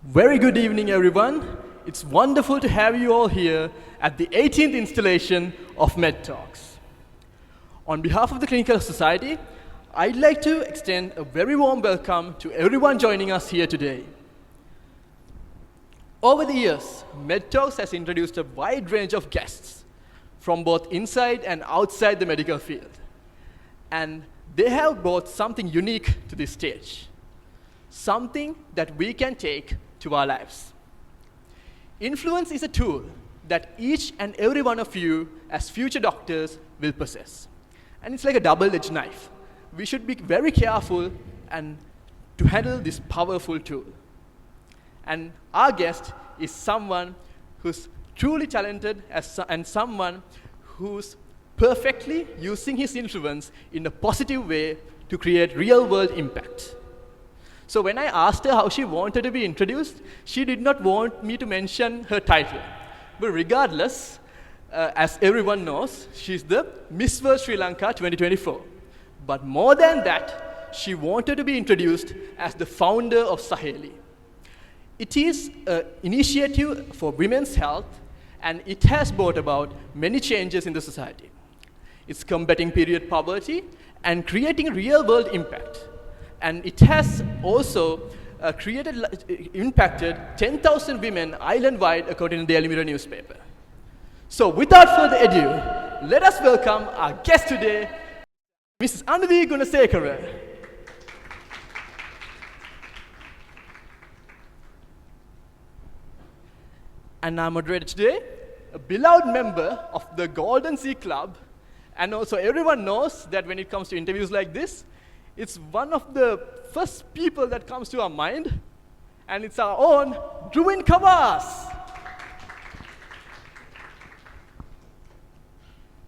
Very good evening, everyone. It's wonderful to have you all here at the 18th installation of MEDtalks. On behalf of the Clinical Society, I'd like to extend a very warm welcome to everyone joining us here today. Over the years, MEDtalks has introduced a wide range of guests from both inside and outside the medical field. And they have brought something unique to this stage, something that we can take to our lives. Influence is a tool that each and every one of you as future doctors will possess. And it's like a double-edged knife. We should be very careful and to handle this powerful tool. And our guest is someone who's truly talented and someone who's perfectly using his influence in a positive way to create real-world impact. So when I asked her how she wanted to be introduced, she did not want me to mention her title. But regardless, as everyone knows, she's the Miss World Sri Lanka 2024. But more than that, she wanted to be introduced as the founder of Saheli. It is an initiative for women's health, and it has brought about many changes in the society. It's combating period poverty and creating real-world impact. And it has also impacted 10,000 women island-wide, according to the Daily Mirror newspaper. So without further ado, let us welcome our guest today, Mrs. Anudi Gunasekara. And our moderator today, a beloved member of the Golden Sea Club, and also everyone knows that when it comes to interviews like this, it's one of the first people that comes to our mind, and it's our own Dhruwin Kawas.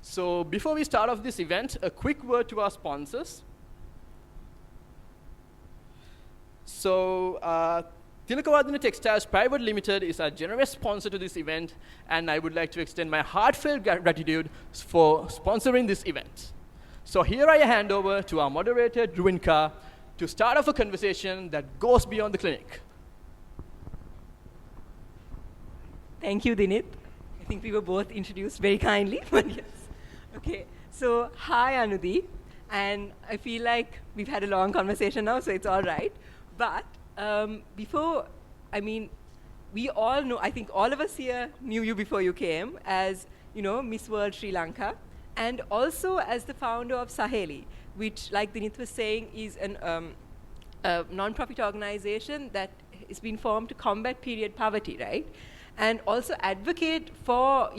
So before we start off this event, a quick word to our sponsors. So Tilakavardhana Textiles Private Limited is our generous sponsor to this event, and I would like to extend my heartfelt gratitude for sponsoring this event. So here I hand over to our moderator, Dhruwin Ka, to start off a conversation that goes beyond the clinic. Thank you, Dinit. I think we were both introduced very kindly, but yes. Okay, so hi, Anudi. And I feel like we've had a long conversation now, so it's all right. But we all know, I think all of us here knew you before you came as, Miss World Sri Lanka, and also as the founder of Saheli, which, like Dinit was saying, is a non-profit organization that has been formed to combat period poverty, right? And also advocate for,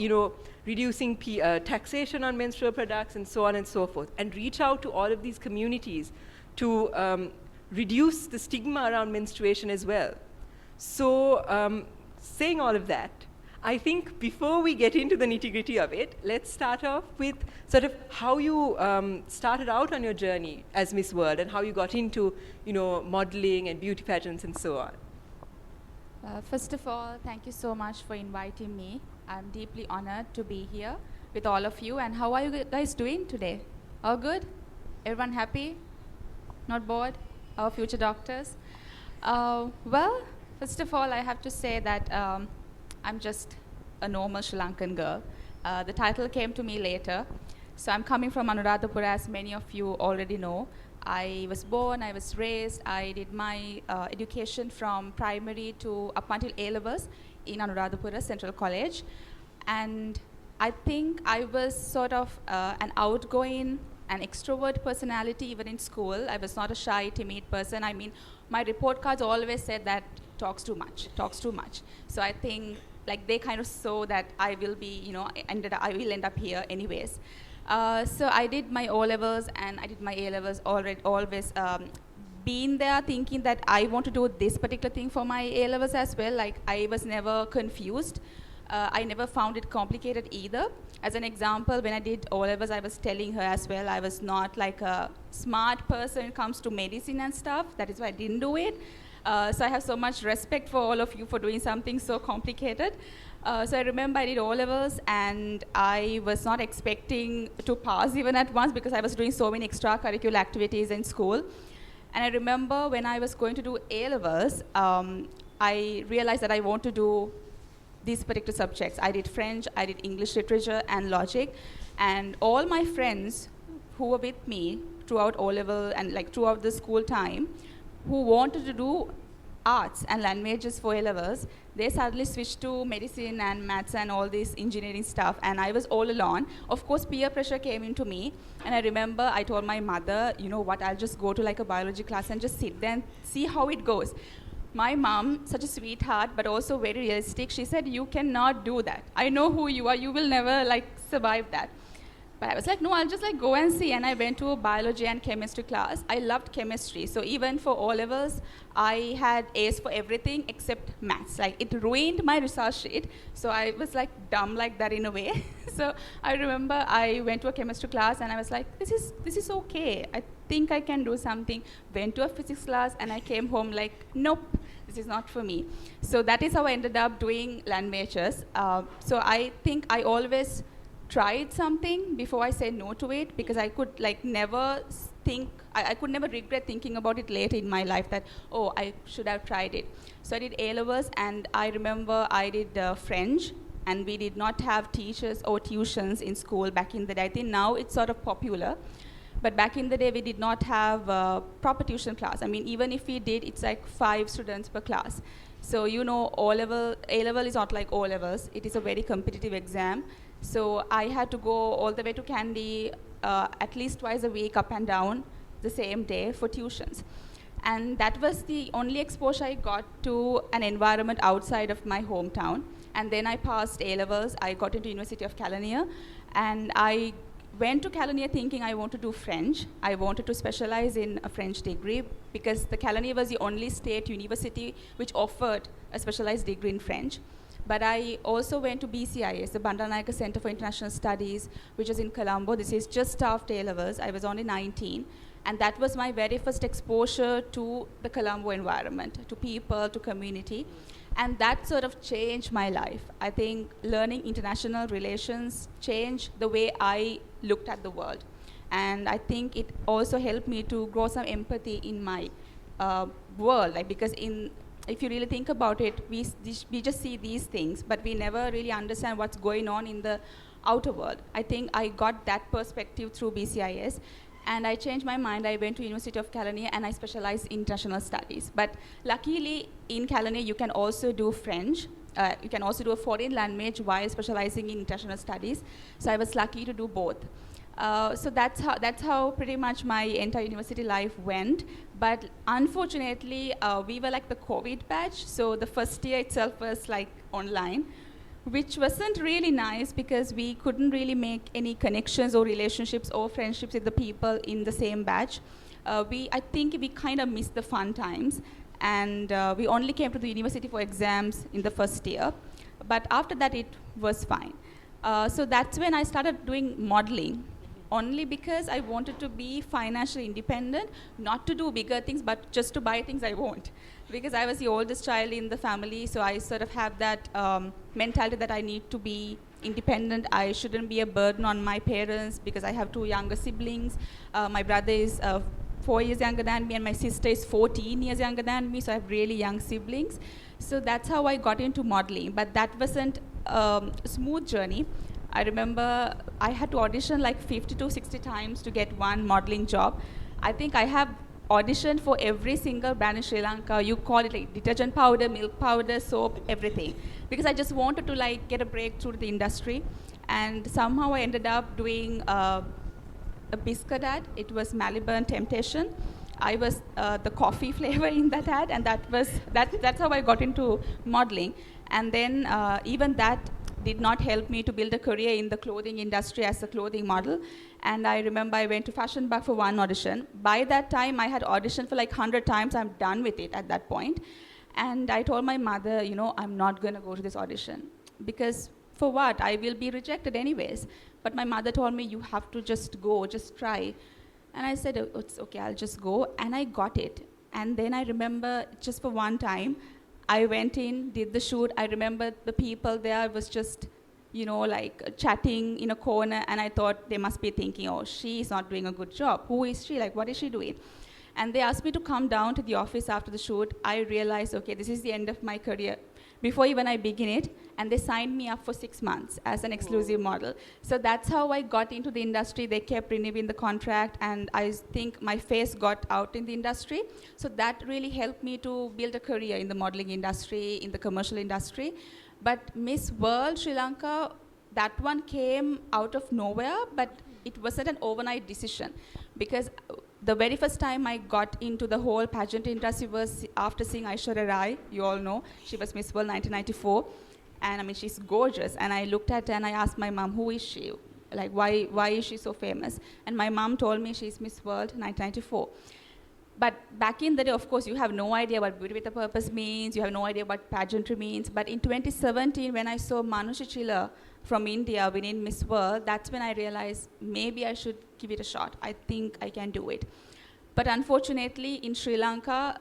reducing taxation on menstrual products and so on and so forth, and reach out to all of these communities to reduce the stigma around menstruation as well. So saying all of that, I think before we get into the nitty-gritty of it, let's start off with sort of how you started out on your journey as Miss World and how you got into, modeling and beauty pageants and so on. First of all, thank you so much for inviting me. I'm deeply honored to be here with all of you. And how are you guys doing today? All good? Everyone happy? Not bored? Our future doctors? Well, first of all, I have to say that I'm just a normal Sri Lankan girl. The title came to me later. So I'm coming from Anuradhapura, as many of you already know. I was born, I was raised, I did my education from primary to up until A-levels in Anuradhapura Central College. And I think I was sort of an outgoing, an extrovert personality even in school. I was not a shy, timid person. I mean, my report cards always said that talks too much. So I think like they kind of saw that I will be, I will end up here anyways. So I did my O-levels and I did my A-levels always been there thinking that I want to do this particular thing for my A-levels as well. Like I was never confused. I never found it complicated either. As an example, when I did O-levels, I was telling her as well, I was not like a smart person when it comes to medicine and stuff. That is why I didn't do it. So I have so much respect for all of you for doing something so complicated. So I remember I did O-levels and I was not expecting to pass even at once because I was doing so many extracurricular activities in school. And I remember when I was going to do A-levels, I realized that I want to do these particular subjects. I did French, I did English literature and logic, and all my friends who were with me throughout O-level and like throughout the school time, who wanted to do arts and languages for A-levels, they suddenly switched to medicine and maths and all this engineering stuff, and I was all alone. Of course, peer pressure came into me, and I remember I told my mother, you know what, I'll just go to like a biology class and just sit there and see how it goes. My mom, such a sweetheart, but also very realistic, she said, you cannot do that. I know who you are, you will never like survive that. But I was like, no, I'll just like go and see. And I went to a biology and chemistry class. I loved chemistry. So even for O-levels, I had A's for everything except maths. Like it ruined my result sheet. So I was like dumb like that in a way. So I remember I went to a chemistry class and I was like, this is okay. I think I can do something. Went to a physics class and I came home like, nope, this is not for me. So that is how I ended up doing land majors. So I think I always tried something before I said no to it, because I could like never think, I could never regret thinking about it later in my life that, oh, I should have tried it. So I did A-levels, and I remember I did French, and we did not have teachers or tuitions in school back in the day. I think now it's sort of popular, but back in the day we did not have proper tuition class. I mean, even if we did, it's like 5 students per class. So you know, A-level is not like O-levels. It is a very competitive exam. So I had to go all the way to Kandy at least twice a week, up and down the same day for tuitions. And that was the only exposure I got to an environment outside of my hometown. And then I passed A-levels, I got into University of Kelaniya, and I went to Kelaniya thinking I want to do French. I wanted to specialize in a French degree because the Kelaniya was the only state university which offered a specialized degree in French. But I also went to BCIS, the Bandaranaike Center for International Studies, which is in Colombo. This is just after A-levels. I was only 19. And that was my very first exposure to the Colombo environment, to people, to community. And that sort of changed my life. I think learning international relations changed the way I looked at the world. And I think it also helped me to grow some empathy in my world, like, because if you really think about it, we just see these things, but we never really understand what's going on in the outer world. I think I got that perspective through BCIS, and I changed my mind. I went to University of Kelaniya and I specialized in international studies. But luckily, in Kelaniya, you can also do French. You can also do a foreign language while specializing in international studies. So I was lucky to do both. So that's how pretty much my entire university life went. But unfortunately, we were like the COVID batch, so the first year itself was like online, which wasn't really nice because we couldn't really make any connections or relationships or friendships with the people in the same batch. I think we kind of missed the fun times, and we only came to the university for exams in the first year. But after that, it was fine. So that's when I started doing modeling. Only because I wanted to be financially independent, not to do bigger things, but just to buy things I want. Because I was the oldest child in the family, so I sort of have that mentality that I need to be independent. I shouldn't be a burden on my parents because I have 2 younger siblings. My brother is 4 years younger than me, and my sister is 14 years younger than me, so I have really young siblings. So that's how I got into modeling, but that wasn't a smooth journey. I remember I had to audition like 50 to 60 times to get one modeling job. I think I have auditioned for every single brand in Sri Lanka. You call it like detergent powder, milk powder, soap, everything. Because I just wanted to like get a break through the industry. And somehow I ended up doing a biscuit ad. It was Malibu Temptation. I was the coffee flavor in that ad, and that's how I got into modeling. And then even that did not help me to build a career in the clothing industry as a clothing model. And I remember I went to Fashion Bug for one audition. By that time, I had auditioned for like 100 times. I'm done with it at that point. And I told my mother, you know, I'm not going to go to this audition. Because for what? I will be rejected anyways. But my mother told me, you have to just go, just try. And I said, oh, it's okay, I'll just go. And I got it. And then I remember just for one time, I went in, did the shoot. I remember the people there was just, you know, like chatting in a corner, and I thought they must be thinking, oh, she's not doing a good job. Who is she? Like, what is she doing? And they asked me to come down to the office after the shoot. I realized, okay, this is the end of my career before even I begin it. And they signed me up for 6 months as an exclusive model. So that's how I got into the industry. They kept renewing the contract, and I think my face got out in the industry. So that really helped me to build a career in the modeling industry, in the commercial industry. But Miss World Sri Lanka, that one came out of nowhere, but it wasn't an overnight decision, because the very first time I got into the whole pageant industry was after seeing Aishwarya Rai. You all know, she was Miss World 1994. And I mean, she's gorgeous. And I looked at her and I asked my mom, who is she? Like, why is she so famous? And my mom told me she's Miss World 1994. But back in the day, of course, you have no idea what beauty with a purpose means. You have no idea what pageantry means. But in 2017, when I saw Manushi Chilla from India winning Miss World, that's when I realized maybe I should give it a shot. I think I can do it. But unfortunately, in Sri Lanka,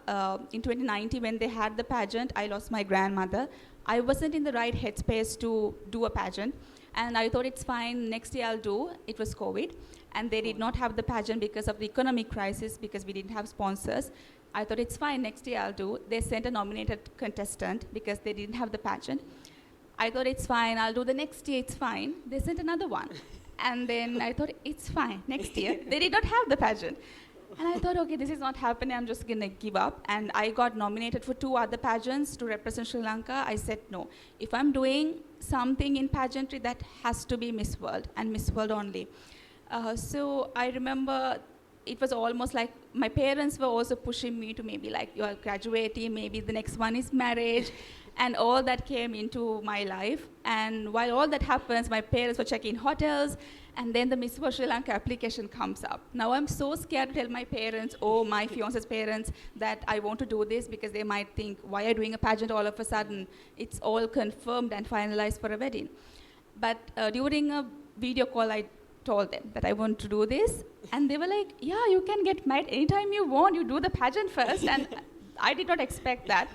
in 2019, when they had the pageant, I lost my grandmother. I wasn't in the right headspace to do a pageant. And I thought it's fine, next year I'll do. It was COVID. And they did not have the pageant because of the economic crisis, because we didn't have sponsors. I thought it's fine, next year I'll do. They sent a nominated contestant because they didn't have the pageant. I thought it's fine, I'll do the next year, it's fine. They sent another one. And then I thought it's fine, next year. They did not have the pageant. And I thought, okay, this is not happening, I'm just gonna give up. And I got nominated for 2 other pageants to represent Sri Lanka. I said, no, if I'm doing something in pageantry, that has to be Miss World, and Miss World only. So I remember it was almost like my parents were also pushing me to maybe like, you are graduating, maybe the next one is marriage. And all that came into my life. And while all that happens, my parents were checking hotels, and then the Miss World Sri Lanka application comes up. Now I'm so scared to tell my parents, or my fiance's parents, that I want to do this, because they might think, why are you doing a pageant all of a sudden? It's all confirmed and finalized for a wedding. But during a video call, I told them that I want to do this. And they were like, yeah, you can get married anytime you want. You do the pageant first. And I did not expect that.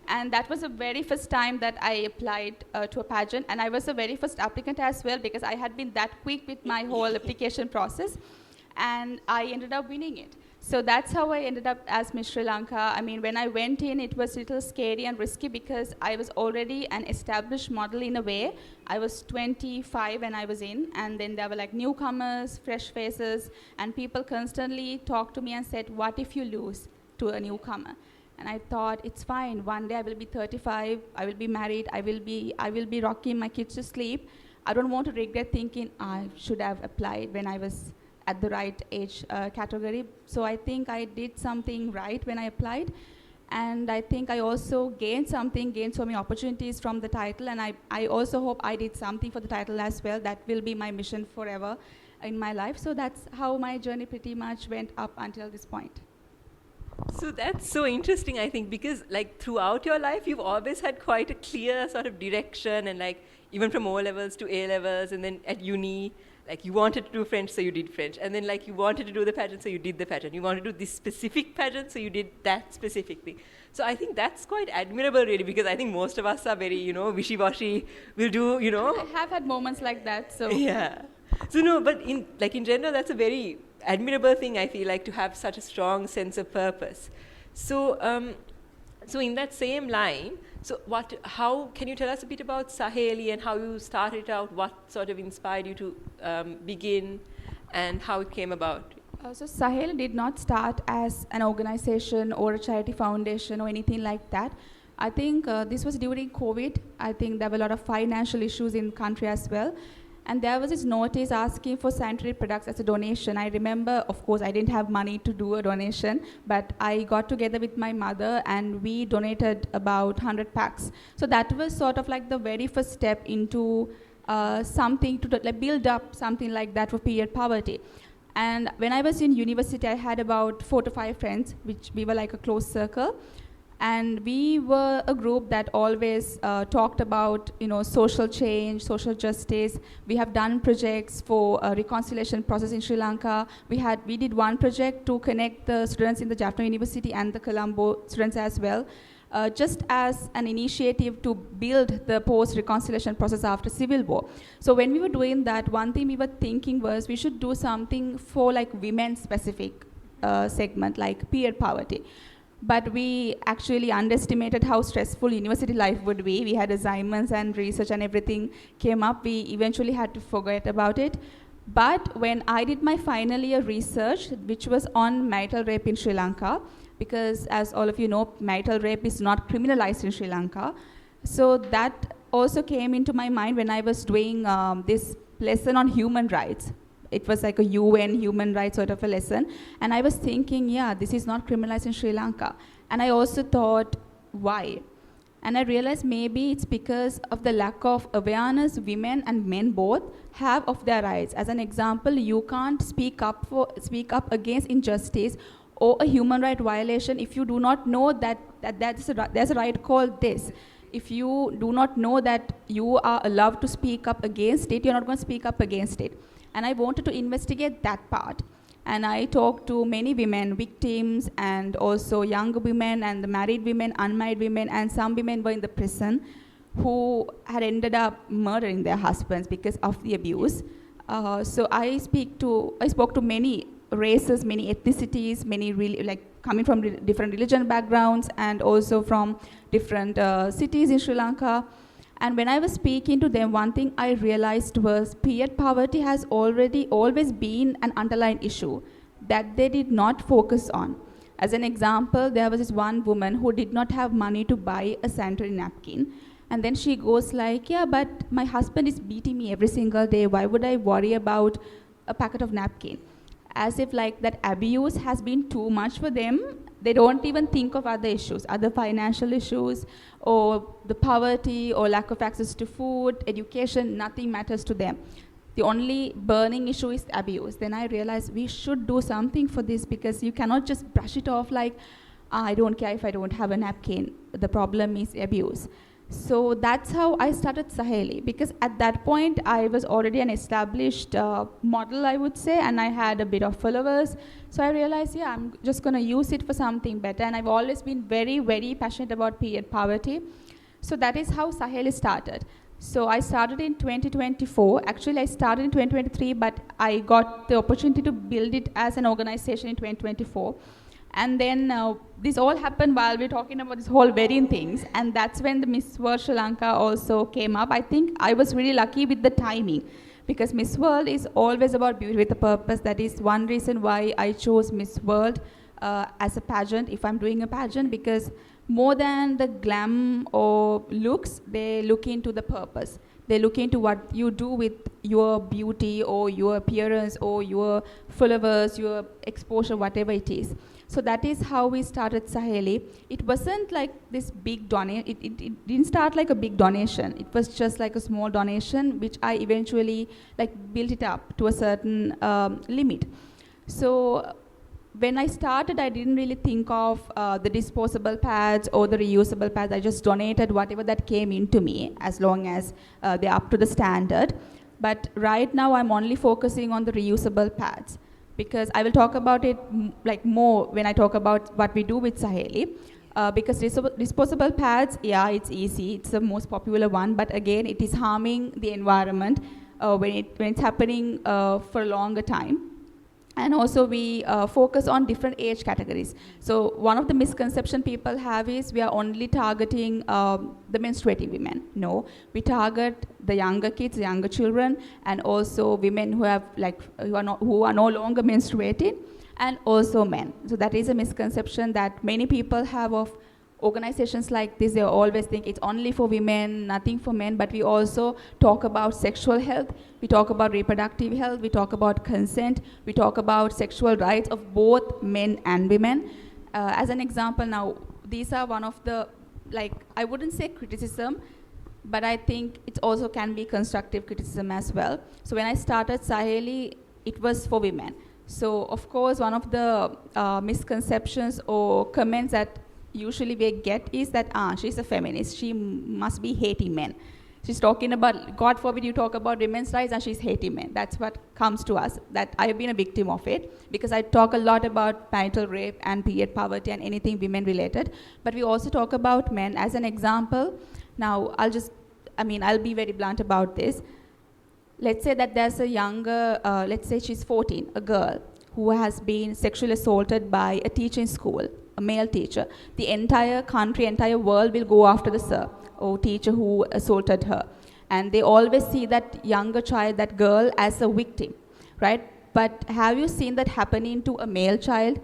And that was the very first time that I applied to a pageant. And I was the very first applicant as well, because I had been that quick with my whole application process. And I ended up winning it. So that's how I ended up as Miss Sri Lanka. I mean, when I went in, it was a little scary and risky, because I was already an established model in a way. I was 25 when I was in, and then there were like newcomers, fresh faces, and people constantly talked to me and said, what if you lose to a newcomer? And I thought, it's fine. One day I will be 35, I will be married, I will be rocking my kids to sleep. I don't want to regret thinking I should have applied when I was at the right age category. So I think I did something right when I applied. And I think I also gained so many opportunities from the title. And I also hope I did something for the title as well. That will be my mission forever in my life. So that's how my journey pretty much went up until this point. So that's so interesting, I think, because like throughout your life, you've always had quite a clear sort of direction, and like even from O levels to A levels, and then at uni, like you wanted to do French, so you did French, and then like you wanted to do the pageant, so you did the pageant. You wanted to do this specific pageant, so you did that specific thing. So I think that's quite admirable, really, because I think most of us are very, wishy-washy. We'll do, I have had moments like that, so. Yeah. So no, but in general, that's a very admirable thing, I feel like, to have such a strong sense of purpose. So, so in that same line, how can you tell us a bit about Saheli and how you started out? What sort of inspired you to begin, and how it came about? So Saheli did not start as an organization or a charity foundation or anything like that. I think this was during COVID. I think there were a lot of financial issues in the country as well. And there was this notice asking for sanitary products as a donation. I remember, of course, I didn't have money to do a donation, but I got together with my mother and we donated about 100 packs. So that was sort of like the very first step into something to like build up something like that for period poverty. And when I was in university, I had about 4 to 5 friends, which we were like a close circle. And we were a group that always talked about, social change, social justice. We have done projects for a reconciliation process in Sri Lanka. We did one project to connect the students in the Jaffna University and the Colombo students as well, just as an initiative to build the post-reconciliation process after civil war. So when we were doing that, one thing we were thinking was we should do something for like women specific segment like period poverty. But we actually underestimated how stressful university life would be. We had assignments and research and everything came up. We eventually had to forget about it. But when I did my final year research, which was on marital rape in Sri Lanka, because as all of you know, marital rape is not criminalized in Sri Lanka. So that also came into my mind when I was doing this lesson on human rights. It was like a UN human rights sort of a lesson. And I was thinking, yeah, this is not criminalized in Sri Lanka. And I also thought, why? And I realized maybe it's because of the lack of awareness women and men both have of their rights. As an example, you can't speak up against injustice or a human right violation if you do not know that there's a right called this. If you do not know that you are allowed to speak up against it, you're not going to speak up against it. And I wanted to investigate that part. And I talked to many women, victims, and also younger women, and the married women, unmarried women, and some women were in the prison who had ended up murdering their husbands because of the abuse. So I spoke to many races, many ethnicities, many coming from different religion backgrounds, and also from different cities in Sri Lanka. And when I was speaking to them, one thing I realized was period poverty has always been an underlying issue that they did not focus on. As an example, there was this one woman who did not have money to buy a sanitary napkin. And then she goes like, yeah, but my husband is beating me every single day. Why would I worry about a packet of napkin? As if like that abuse has been too much for them. They don't even think of other issues, other financial issues, or the poverty, or lack of access to food, education, nothing matters to them. The only burning issue is abuse. Then I realized we should do something for this, because you cannot just brush it off like, I don't care if I don't have a napkin. The problem is abuse. So that's how I started Saheli, because at that point I was already an established model, I would say, and I had a bit of followers. So I realized, yeah, I'm just going to use it for something better. And I've always been very, very passionate about period poverty. So that is how Saheli started. So I started in 2024. Actually, I started in 2023, but I got the opportunity to build it as an organization in 2024. And then this all happened while we're talking about this whole wedding things. And that's when the Miss World Sri Lanka also came up. I think I was really lucky with the timing, because Miss World is always about beauty with a purpose. That is one reason why I chose Miss World as a pageant, if I'm doing a pageant, because more than the glam or looks, they look into the purpose. They look into what you do with your beauty or your appearance or your followers, your exposure, whatever it is. So that is how we started Saheli. It wasn't like this big donation. It didn't start like a big donation. It was just like a small donation, which I eventually built it up to a certain limit. So when I started, I didn't really think of the disposable pads or the reusable pads. I just donated whatever that came into me, as long as they're up to the standard. But right now, I'm only focusing on the reusable pads, because I will talk about it more when I talk about what we do with Saheli. Because disposable pads, yeah, it's easy. It's the most popular one. But again, it is harming the environment when it's happening for a longer time. And also we focus on different age categories. So one of the misconceptions people have is we are only targeting the menstruating women. No, we target the younger kids, the younger children, and also women who have who are no longer menstruating, and also men. So that is a misconception that many people have of organizations like this. They always think it's only for women, nothing for men, but we also talk about sexual health, we talk about reproductive health, we talk about consent, we talk about sexual rights of both men and women. As an example now, these are one of the, I wouldn't say criticism, but I think it also can be constructive criticism as well. So when I started Saheli, it was for women. So of course, one of the misconceptions or comments that usually we get is that, she's a feminist, she must be hating men. She's talking about, God forbid you talk about women's rights and she's hating men. That's what comes to us, that I have been a victim of it, because I talk a lot about marital rape and period poverty and anything women related, but we also talk about men. As an example, now I'll be very blunt about this. Let's say that there's a younger, let's say she's 14, a girl, who has been sexually assaulted by a teacher in school, a male teacher, the entire country, entire world will go after the sir or teacher who assaulted her. And they always see that younger child, that girl, as a victim, right? But have you seen that happening to a male child?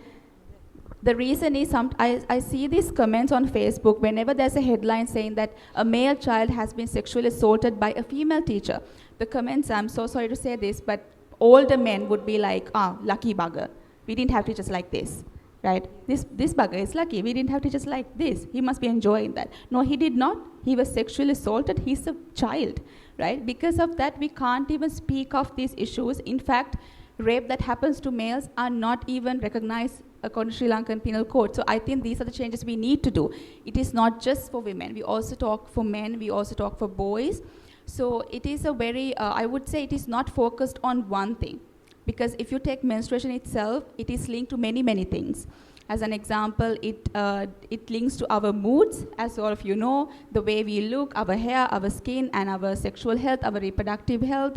The reason is, I see these comments on Facebook whenever there's a headline saying that a male child has been sexually assaulted by a female teacher. The comments, I'm so sorry to say this, but older men would be like, lucky bugger. We didn't have teachers like this, right? This bugger is lucky. We didn't have teachers like this. He must be enjoying that. No, he did not. He was sexually assaulted. He's a child, right? Because of that, we can't even speak of these issues. In fact, rape that happens to males are not even recognized according to Sri Lankan Penal Code. So I think these are the changes we need to do. It is not just for women. We also talk for men. We also talk for boys. So it is a very, I would say it is not focused on one thing. Because if you take menstruation itself, it is linked to many, many things. As an example, it links to our moods, as all of you know, the way we look, our hair, our skin, and our sexual health, our reproductive health,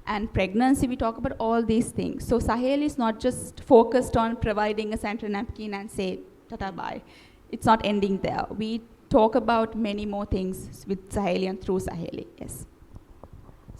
and pregnancy. We talk about all these things. So Saheli is not just focused on providing a sanitary napkin and say, tata bye. It's not ending there. We talk about many more things with Saheli and through Saheli, yes.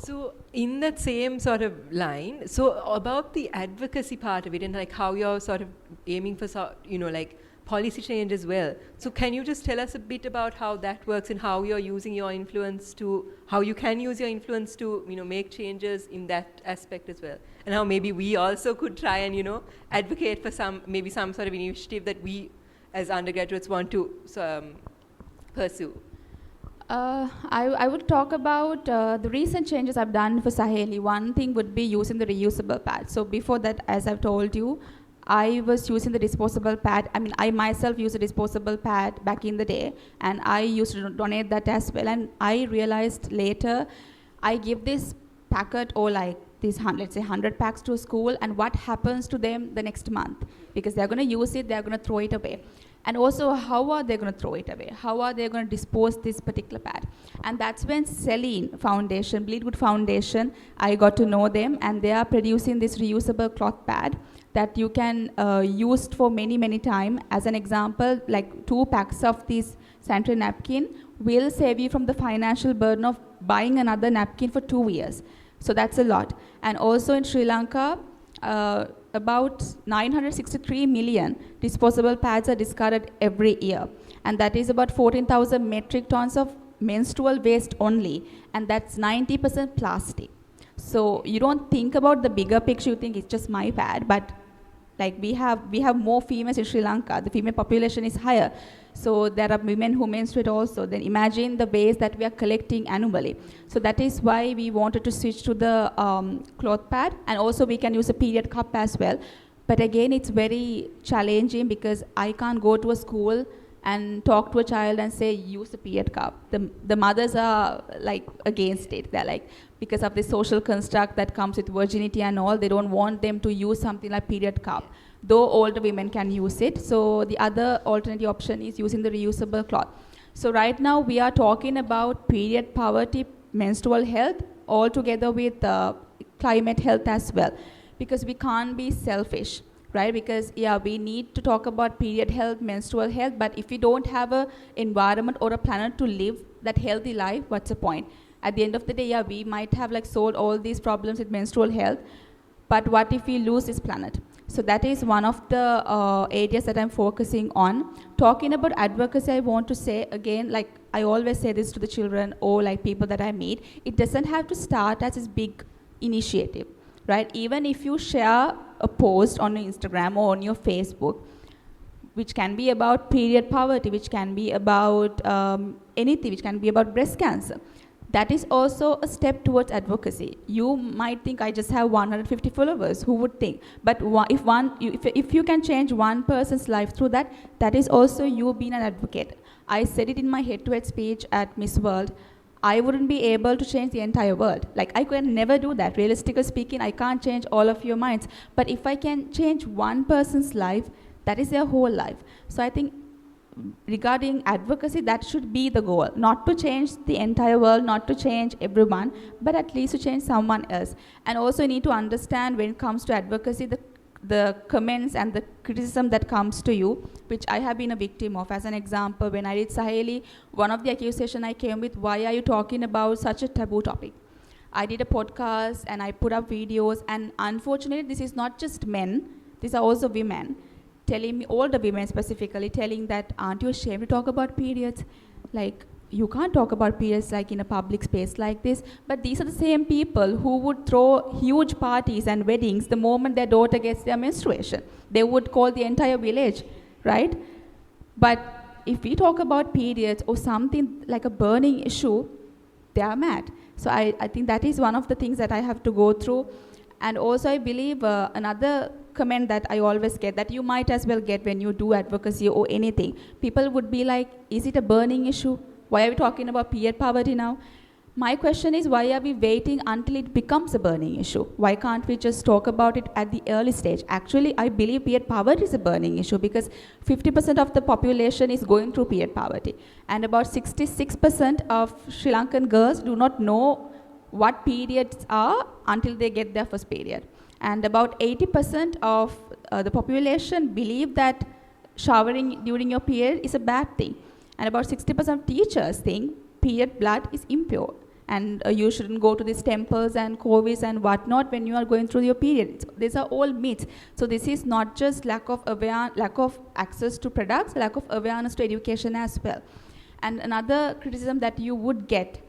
So in that same sort of line, so about the advocacy part of it and like how you're sort of aiming for, like policy change as well. So can you just tell us a bit about how that works and how you're using your influence to, how you can use your influence to, make changes in that aspect as well? And how maybe we also could try and, advocate for some sort of initiative that we as undergraduates want to pursue. I would talk about the recent changes I've done for Saheli. One thing would be using the reusable pad. So before that, as I've told you, I was using the disposable pad. I mean, I myself used a disposable pad back in the day, and I used to donate that as well. And I realized later, I give this packet or like these, let's say 100 packs to a school, and what happens to them the next month? Because they're going to use it, they're going to throw it away. And also, how are they going to throw it away? How are they going to dispose this particular pad? And that's when Celine Foundation, Bleedwood Foundation, I got to know them, and they are producing this reusable cloth pad that you can use for many, many times. As an example, like 2 packs of this sanitary napkin will save you from the financial burden of buying another napkin for 2 years. So that's a lot. And also in Sri Lanka, about 963 million disposable pads are discarded every year. And that is about 14,000 metric tons of menstrual waste only. And that's 90% plastic. So you don't think about the bigger picture, you think it's just my pad, but like we have more females in Sri Lanka. The female population is higher. So there are women who menstruate also. Then imagine the waste that we are collecting annually. So that is why we wanted to switch to the cloth pad, and also we can use a period cup as well. But again, it's very challenging because I can't go to a school and talk to a child and say, use the period cup. The mothers are like against it. They're like, because of the social construct that comes with virginity and all, they don't want them to use something like period cup. Though older women can use it. So the other alternative option is using the reusable cloth. So right now we are talking about period poverty, menstrual health, all together with climate health as well. Because we can't be selfish, right? Because we need to talk about period health, menstrual health, but if we don't have an environment or a planet to live that healthy life, what's the point? At the end of the day, we might have like solved all these problems with menstrual health, but what if we lose this planet? So that is one of the areas that I'm focusing on. Talking about advocacy, I want to say again, like I always say this to the children or like people that I meet, it doesn't have to start as this big initiative, right? Even if you share a post on your Instagram or on your Facebook, which can be about period poverty, which can be about anything, which can be about breast cancer. That is also a step towards advocacy. You might think I just have 150 followers. Who would think? But if you can change one person's life through that, that is also you being an advocate. I said it in my head-to-head speech at Miss World. I wouldn't be able to change the entire world. Like I could never do that. Realistically speaking, I can't change all of your minds. But if I can change one person's life, that is their whole life. So I think regarding advocacy, that should be the goal. Not to change the entire world, not to change everyone, but at least to change someone else. And also you need to understand when it comes to advocacy, the the comments and the criticism that comes to you, which I have been a victim of. As an example, when I did Saheli, one of the accusations I came with, why are you talking about such a taboo topic? I did a podcast and I put up videos, and unfortunately, this is not just men, these are also women, telling me, older women specifically, telling that, aren't you ashamed to talk about periods? Like, you can't talk about periods like in a public space like this. But these are the same people who would throw huge parties and weddings the moment their daughter gets their menstruation. They would call the entire village, right? But if we talk about periods or something like a burning issue, they are mad. So I think that is one of the things that I have to go through. And also I believe another comment that I always get, that you might as well get when you do advocacy or anything. People would be like, is it a burning issue? Why are we talking about period poverty now? My question is, why are we waiting until it becomes a burning issue? Why can't we just talk about it at the early stage? Actually, I believe period poverty is a burning issue because 50% of the population is going through period poverty. And about 66% of Sri Lankan girls do not know what periods are until they get their first period. And about 80% of the population believe that showering during your period is a bad thing. And about 60% of teachers think period blood is impure. And you shouldn't go to these temples and kovis and whatnot when you are going through your period. So these are all myths. So this is not just lack of access to products, lack of awareness to education as well. And another criticism that you would get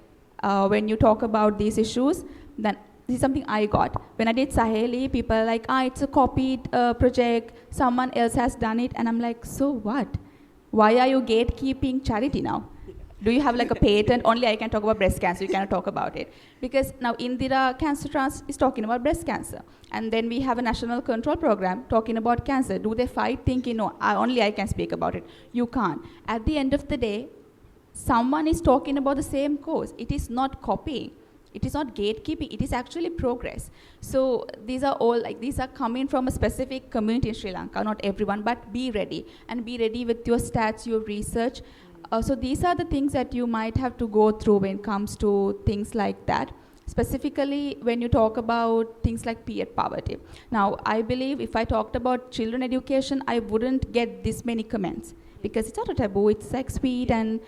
when you talk about these issues, then this is something I got. When I did Saheli, people are like, it's a copied project, someone else has done it. And I'm like, so what? Why are you gatekeeping charity now? Do you have like a patent? Only I can talk about breast cancer, you cannot talk about it. Because now Indira Cancer Trust is talking about breast cancer. And then we have a national control program talking about cancer. Do they fight thinking, no, only I can speak about it? You can't. At the end of the day, someone is talking about the same cause. It is not copying. It is not gatekeeping, it is actually progress. So these are all these are coming from a specific community in Sri Lanka, not everyone, but be ready. And be ready with your stats, your research. So these are the things that you might have to go through when it comes to things like that. Specifically, when you talk about things like period poverty. Now, I believe if I talked about children education, I wouldn't get this many comments because it's not a taboo, it's like sweet and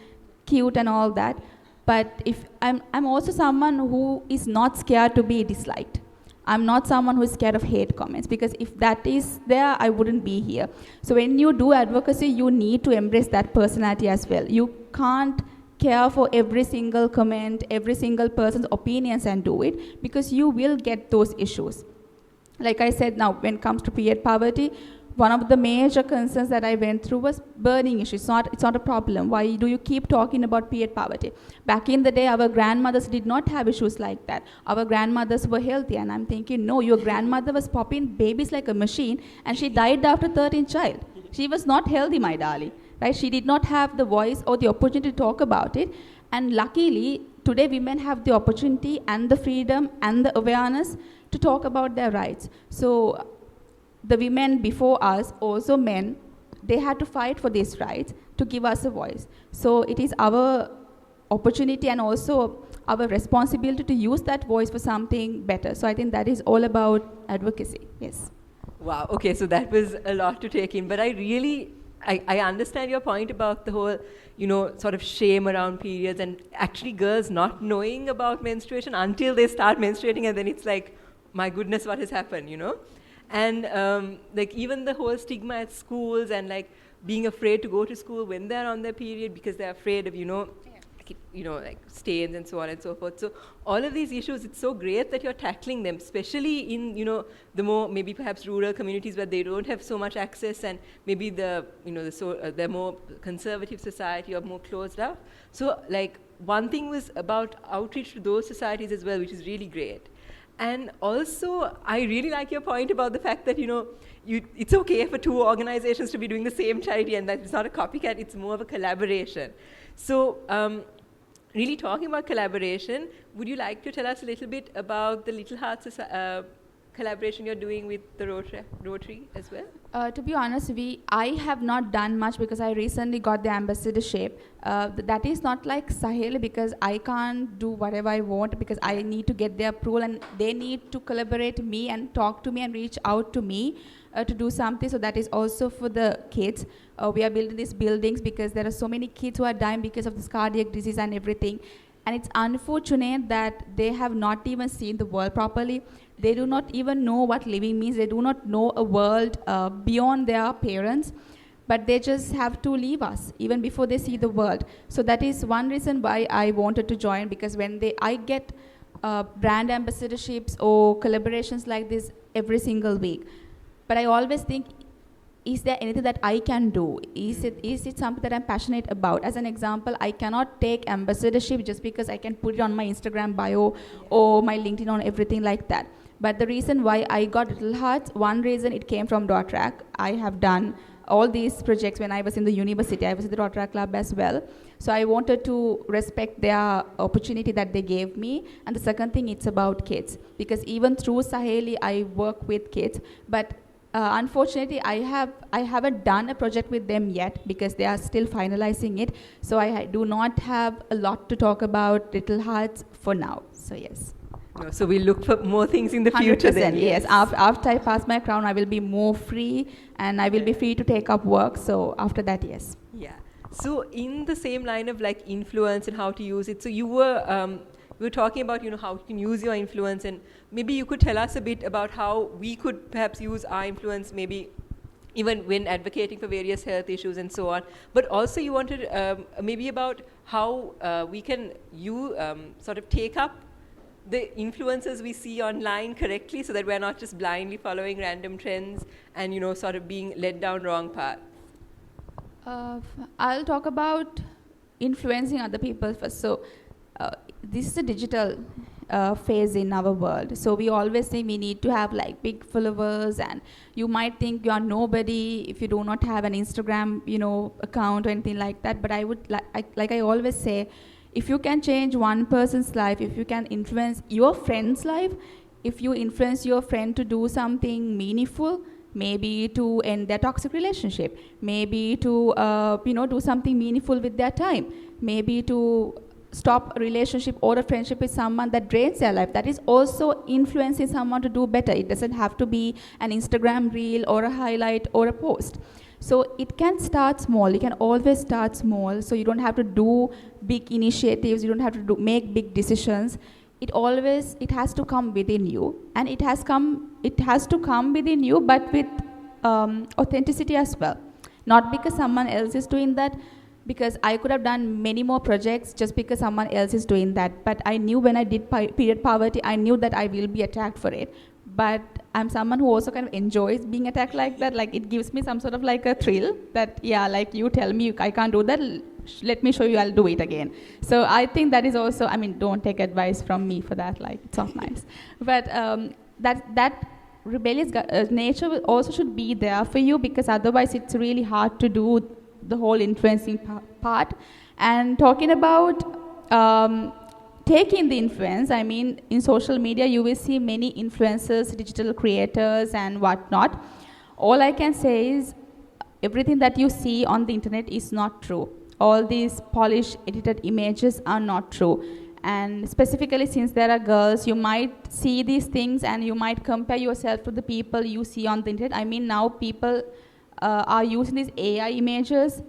cute and all that. But if I'm also someone who is not scared to be disliked. I'm not someone who is scared of hate comments because if that is there, I wouldn't be here. So when you do advocacy, you need to embrace that personality as well. You can't care for every single comment, every single person's opinions and do it because you will get those issues. Like I said, now when it comes to period poverty, one of the major concerns that I went through was burning issues. It's not a problem. Why do you keep talking about period poverty? Back in the day, our grandmothers did not have issues like that. Our grandmothers were healthy, and I'm thinking, no, your grandmother was popping babies like a machine, and she died after 13th child. She was not healthy, my darling. Right? She did not have the voice or the opportunity to talk about it. And luckily, today women have the opportunity and the freedom and the awareness to talk about their rights. So the women before us, also men, they had to fight for these rights to give us a voice. So it is our opportunity and also our responsibility to use that voice for something better. So I think that is all about advocacy. Yes. Wow, okay, so that was a lot to take in, but I understand your point about the whole, sort of shame around periods and actually girls not knowing about menstruation until they start menstruating, and then it's like, my goodness, what has happened, And even the whole stigma at schools and being afraid to go to school when they're on their period because they're afraid of, stains and so on and so forth. So all of these issues, it's so great that you're tackling them, especially in, the more maybe perhaps rural communities where they don't have so much access and maybe they're more conservative society or more closed up. So one thing was about outreach to those societies as well, which is really great. And also, I really like your point about the fact that, it's okay for two organizations to be doing the same charity and that it's not a copycat, it's more of a collaboration. So, really talking about collaboration, would you like to tell us a little bit about the Little Hearts collaboration you're doing with the Rotary as well? To be honest, I have not done much because I recently got the ambassadorship. That is not like Saheli because I can't do whatever I want because I need to get their approval and they need to collaborate me and talk to me and reach out to me to do something. So that is also for the kids. We are building these buildings because there are so many kids who are dying because of this cardiac disease and everything. And it's unfortunate that they have not even seen the world properly. They do not even know what living means. They do not know a world beyond their parents, but they just have to leave us even before they see the world. So that is one reason why I wanted to join, because when I get brand ambassadorships or collaborations like this every single week, but I always think, is there anything that I can do? Is it something that I'm passionate about? As an example, I cannot take ambassadorship just because I can put it on my Instagram bio or my LinkedIn or everything like that. But the reason why I got Little Hearts, one reason it came from Dotrack. I have done all these projects when I was in the university. I was in the Dotrack Club as well. So I wanted to respect their opportunity that they gave me. And the second thing, it's about kids. Because even through Saheli, I work with kids. But unfortunately, I haven't done a project with them yet because they are still finalizing it. So I do not have a lot to talk about Little Hearts for now. So yes. No, so we look for more things in the future then. Yes. After I pass my crown, I will be more free and I will be free to take up work. So after that, yes. Yeah. So in the same line of like influence and how to use it, so we were talking about, how you can use your influence, and maybe you could tell us a bit about how we could perhaps use our influence maybe even when advocating for various health issues and so on. But also you wanted maybe about how we can sort of take up the influences we see online correctly so that we're not just blindly following random trends and, sort of being led down wrong paths. I'll talk about influencing other people first. So this is a digital phase in our world. So we always think we need to have like big followers, and you might think you are nobody if you do not have an Instagram, account or anything like that. But I would like I always say, if you can change one person's life, if you can influence your friend's life, if you influence your friend to do something meaningful, maybe to end their toxic relationship, maybe to do something meaningful with their time, maybe to stop a relationship or a friendship with someone that drains their life, that is also influencing someone to do better. It doesn't have to be an Instagram reel or a highlight or a post. So it can start small. You can always start small. So you don't have to do big initiatives. You don't have to make big decisions. It has to come within you, and it has to come within you, but with authenticity as well. Not because someone else is doing that, because I could have done many more projects just because someone else is doing that. But I knew when I did period poverty, I knew that I will be attacked for it. But I'm someone who also kind of enjoys being attacked like that. Like it gives me some sort of like a thrill that, like you tell me I can't do that, let me show you, I'll do it again. So I think that is also, don't take advice from me for that, like it's not nice. But that rebellious nature also should be there for you, because otherwise it's really hard to do the whole influencing part. And talking about taking the influence, in social media you will see many influencers, digital creators and whatnot. All I can say is everything that you see on the internet is not true. All these polished, edited images are not true. And specifically, since there are girls, you might see these things and you might compare yourself to the people you see on the internet. Now people are using these AI images,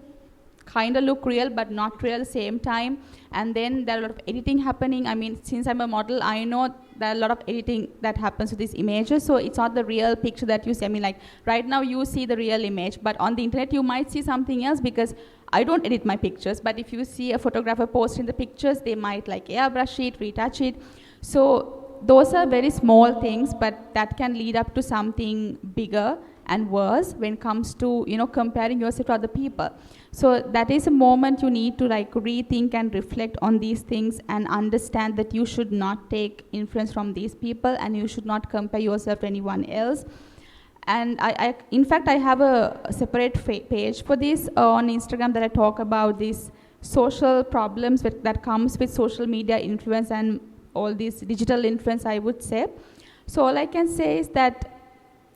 kind of look real but not real at the same time. And then there are a lot of editing happening. Since I'm a model, I know there are a lot of editing that happens to these images. So it's not the real picture that you see. Right now you see the real image, but on the internet you might see something else, because I don't edit my pictures. But if you see a photographer posting the pictures, they might like airbrush it, retouch it. So those are very small things, but that can lead up to something bigger and worse when it comes to comparing yourself to other people. So that is a moment you need to rethink and reflect on these things and understand that you should not take influence from these people and you should not compare yourself to anyone else. And in fact, I have a separate page for this on Instagram that I talk about these social problems that comes with social media influence and all this digital influence, I would say. So all I can say is that,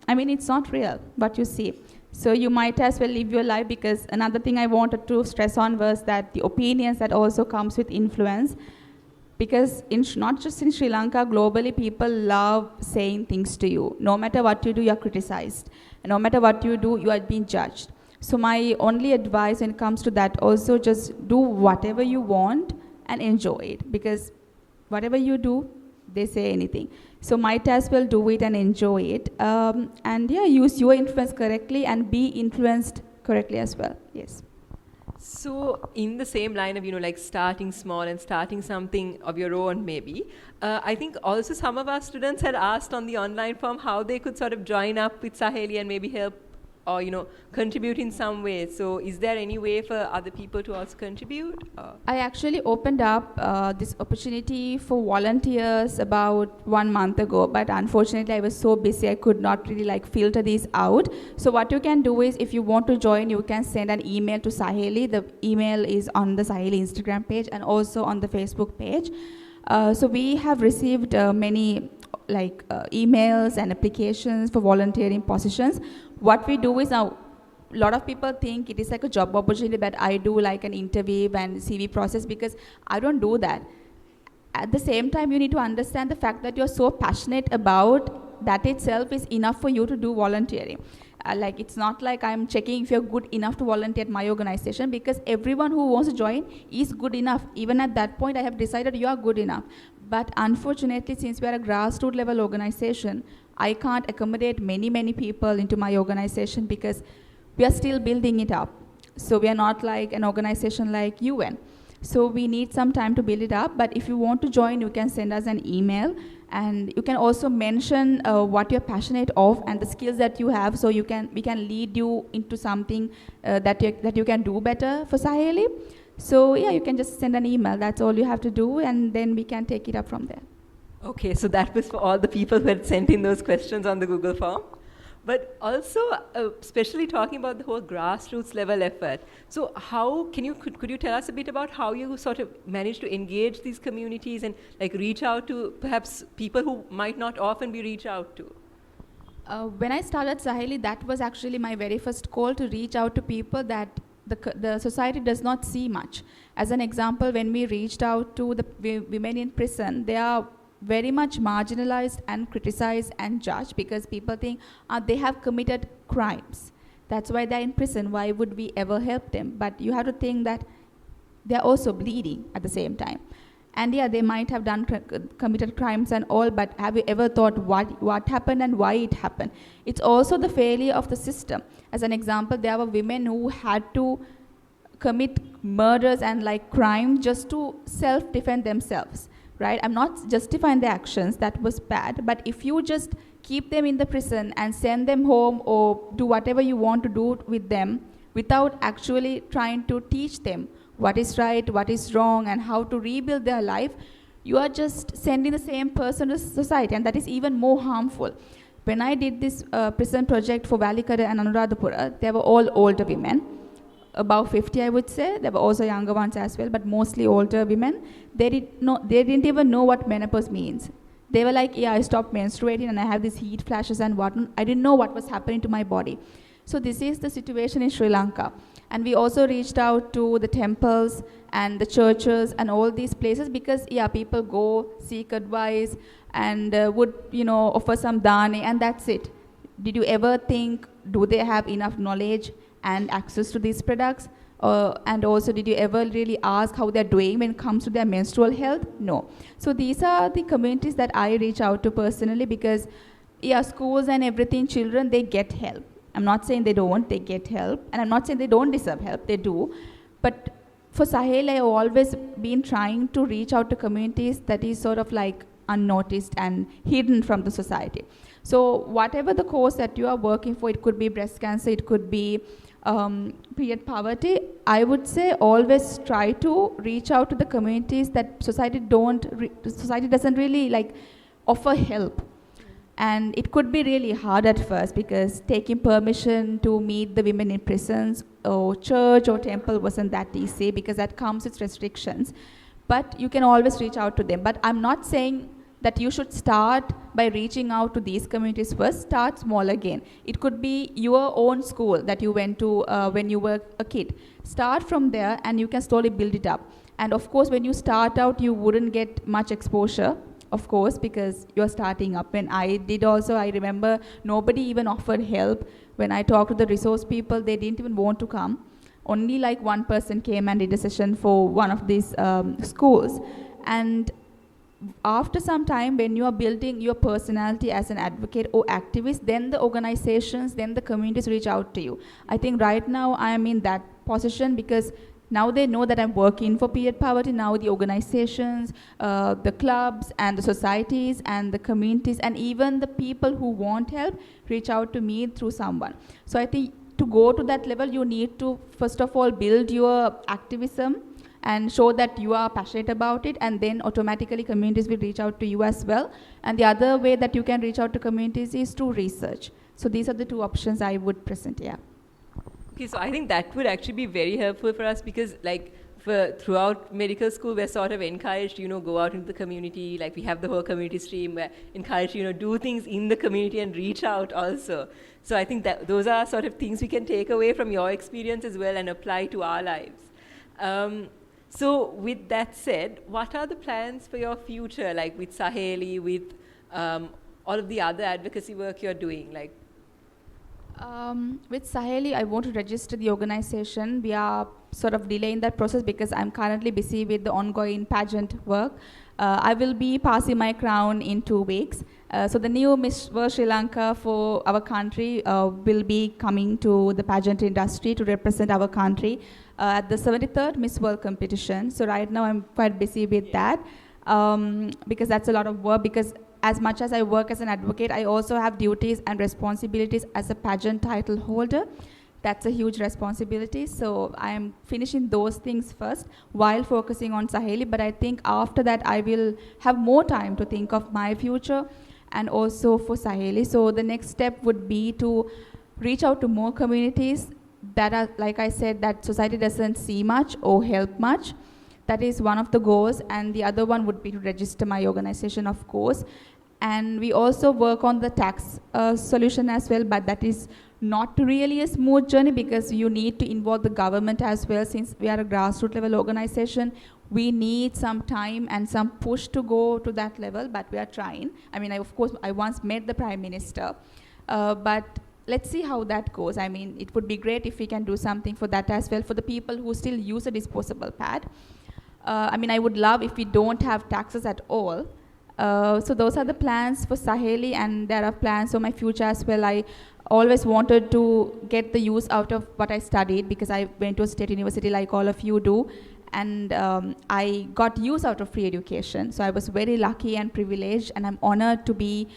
I mean, it's not real what you see. So you might as well live your life, because another thing I wanted to stress on was that the opinions that also comes with influence, because not just in Sri Lanka, globally people love saying things to you. No matter what you do, you are criticized. And no matter what you do, you are being judged. So my only advice when it comes to that, also just do whatever you want and enjoy it, because whatever you do, they say anything. So might as well do it and enjoy it. And yeah, use your influence correctly and be influenced correctly as well. Yes. So in the same line of, like starting small and starting something of your own maybe, I think also some of our students had asked on the online form how they could sort of join up with Saheli and maybe help or, contribute in some way. So is there any way for other people to also contribute? I actually opened up this opportunity for volunteers about 1 month ago, but unfortunately I was so busy I could not really filter these out. So what you can do is, if you want to join, you can send an email to Saheli. The email is on the Saheli Instagram page and also on the Facebook page. So we have received many emails and applications for volunteering positions. What we do is, now a lot of people think it is like a job opportunity, but I do like an interview and CV process, because I don't do that. At the same time, you need to understand the fact that you're so passionate about that itself is enough for you to do volunteering. It's not like I'm checking if you're good enough to volunteer at my organization, because everyone who wants to join is good enough. Even at that point, I have decided you are good enough. But unfortunately, since we are a grassroots level organization, I can't accommodate many people into my organization, because we are still building it up. So we are not like an organization like UN. So we need some time to build it up. But if you want to join, you can send us an email, and you can also mention what you're passionate of and the skills that you have, so we can lead you into something that you can do better for Saheli. So yeah, you can just send an email. That's all you have to do, and then we can take it up from there. Okay, so that was for all the people who had sent in those questions on the Google form. But also, especially talking about the whole grassroots level effort. So how could you tell us a bit about how you sort of managed to engage these communities and reach out to perhaps people who might not often be reached out to? When I started Saheli, that was actually my very first call, to reach out to people that the society does not see much. As an example, when we reached out to the women in prison, they are very much marginalized and criticized and judged, because people think they have committed crimes. That's why they're in prison. Why would we ever help them? But you have to think that they're also bleeding at the same time. And yeah, they might have committed crimes and all, but have you ever thought what happened and why it happened? It's also the failure of the system. As an example, there were women who had to commit murders and crimes just to self-defend themselves. Right? I'm not justifying their actions, that was bad, but if you just keep them in the prison and send them home or do whatever you want to do with them without actually trying to teach them what is right, what is wrong, and how to rebuild their life, you are just sending the same person to society, and that is even more harmful. When I did this prison project for Valikada and Anuradhapura, they were all older women. About 50, I would say. There were also younger ones as well, but mostly older women. They didn't even know what menopause means. They were like, yeah, I stopped menstruating and I have these heat flashes and whatnot. I didn't know what was happening to my body. So this is the situation in Sri Lanka. And we also reached out to the temples and the churches and all these places, because yeah, people go seek advice and would offer some dane, and that's it. Did you ever think, do they have enough knowledge and access to these products? And also, did you ever really ask how they're doing when it comes to their menstrual health? No. So these are the communities that I reach out to personally, because yeah, schools and everything, children, they get help. I'm not saying they don't, they get help. And I'm not saying they don't deserve help, they do. But for Sahel, I've always been trying to reach out to communities that is sort of unnoticed and hidden from the society. So whatever the cause that you are working for, it could be breast cancer, it could be period poverty, I would say always try to reach out to the communities that society doesn't really offer help. And it could be really hard at first, because taking permission to meet the women in prisons or church or temple wasn't that easy, because that comes with restrictions. But you can always reach out to them. But I'm not saying that you should start by reaching out to these communities first. Start small again. It could be your own school that you went to when you were a kid. Start from there and you can slowly build it up. And of course, when you start out, you wouldn't get much exposure, of course, because you're starting up. When I did also, I remember nobody even offered help. When I talked to the resource people, they didn't even want to come. Only like one person came and did a session for one of these schools. And after some time, when you are building your personality as an advocate or activist, then the organizations, then the communities reach out to you. I think right now I am in that position because now they know that I'm working for period poverty. Now the organizations, the clubs and the societies and the communities and even the people who want help reach out to me through someone. So I think to go to that level, you need to first of all build your activism and show that you are passionate about it, and then automatically communities will reach out to you as well. And the other way that you can reach out to communities is through research. So these are the two options I would present, yeah. Okay, so I think that would actually be very helpful for us because like throughout medical school, we're sort of encouraged, go out into the community. Like we have the whole community stream. We're encouraged, do things in the community and reach out also. So I think that those are sort of things we can take away from your experience as well and apply to our lives. So with that said, what are the plans for your future, like with Saheli, with all of the other advocacy work you're doing? Like, with Saheli, I want to register the organization. We are sort of delaying that process because I'm currently busy with the ongoing pageant work. I will be passing my crown in 2 weeks. So the new Miss World Sri Lanka for our country will be coming to the pageant industry to represent our country at the 73rd Miss World competition. So right now I'm quite busy with that because that's a lot of work, because as much as I work as an advocate, I also have duties and responsibilities as a pageant title holder. That's a huge responsibility. So I am finishing those things first while focusing on Saheli. But I think after that, I will have more time to think of my future and also for Saheli. So the next step would be to reach out to more communities that are, like I said, that society doesn't see much or help much. That is one of the goals. And the other one would be to register my organization, of course. And we also work on the tax solution as well, but that is not really a smooth journey because you need to involve the government as well. Since we are a grassroots level organization, we need some time and some push to go to that level, but we are trying. I mean, of course, I once met the Prime Minister, but let's see how that goes. I mean, it would be great if we can do something for that as well, for the people who still use a disposable pad. I mean, I would love if we don't have taxes at all. So those are the plans for Saheli, and there are plans for my future as well. I always wanted to get the use out of what I studied because I went to a state university like all of you do, and I got use out of free education. So I was very lucky and privileged, and I'm honored to be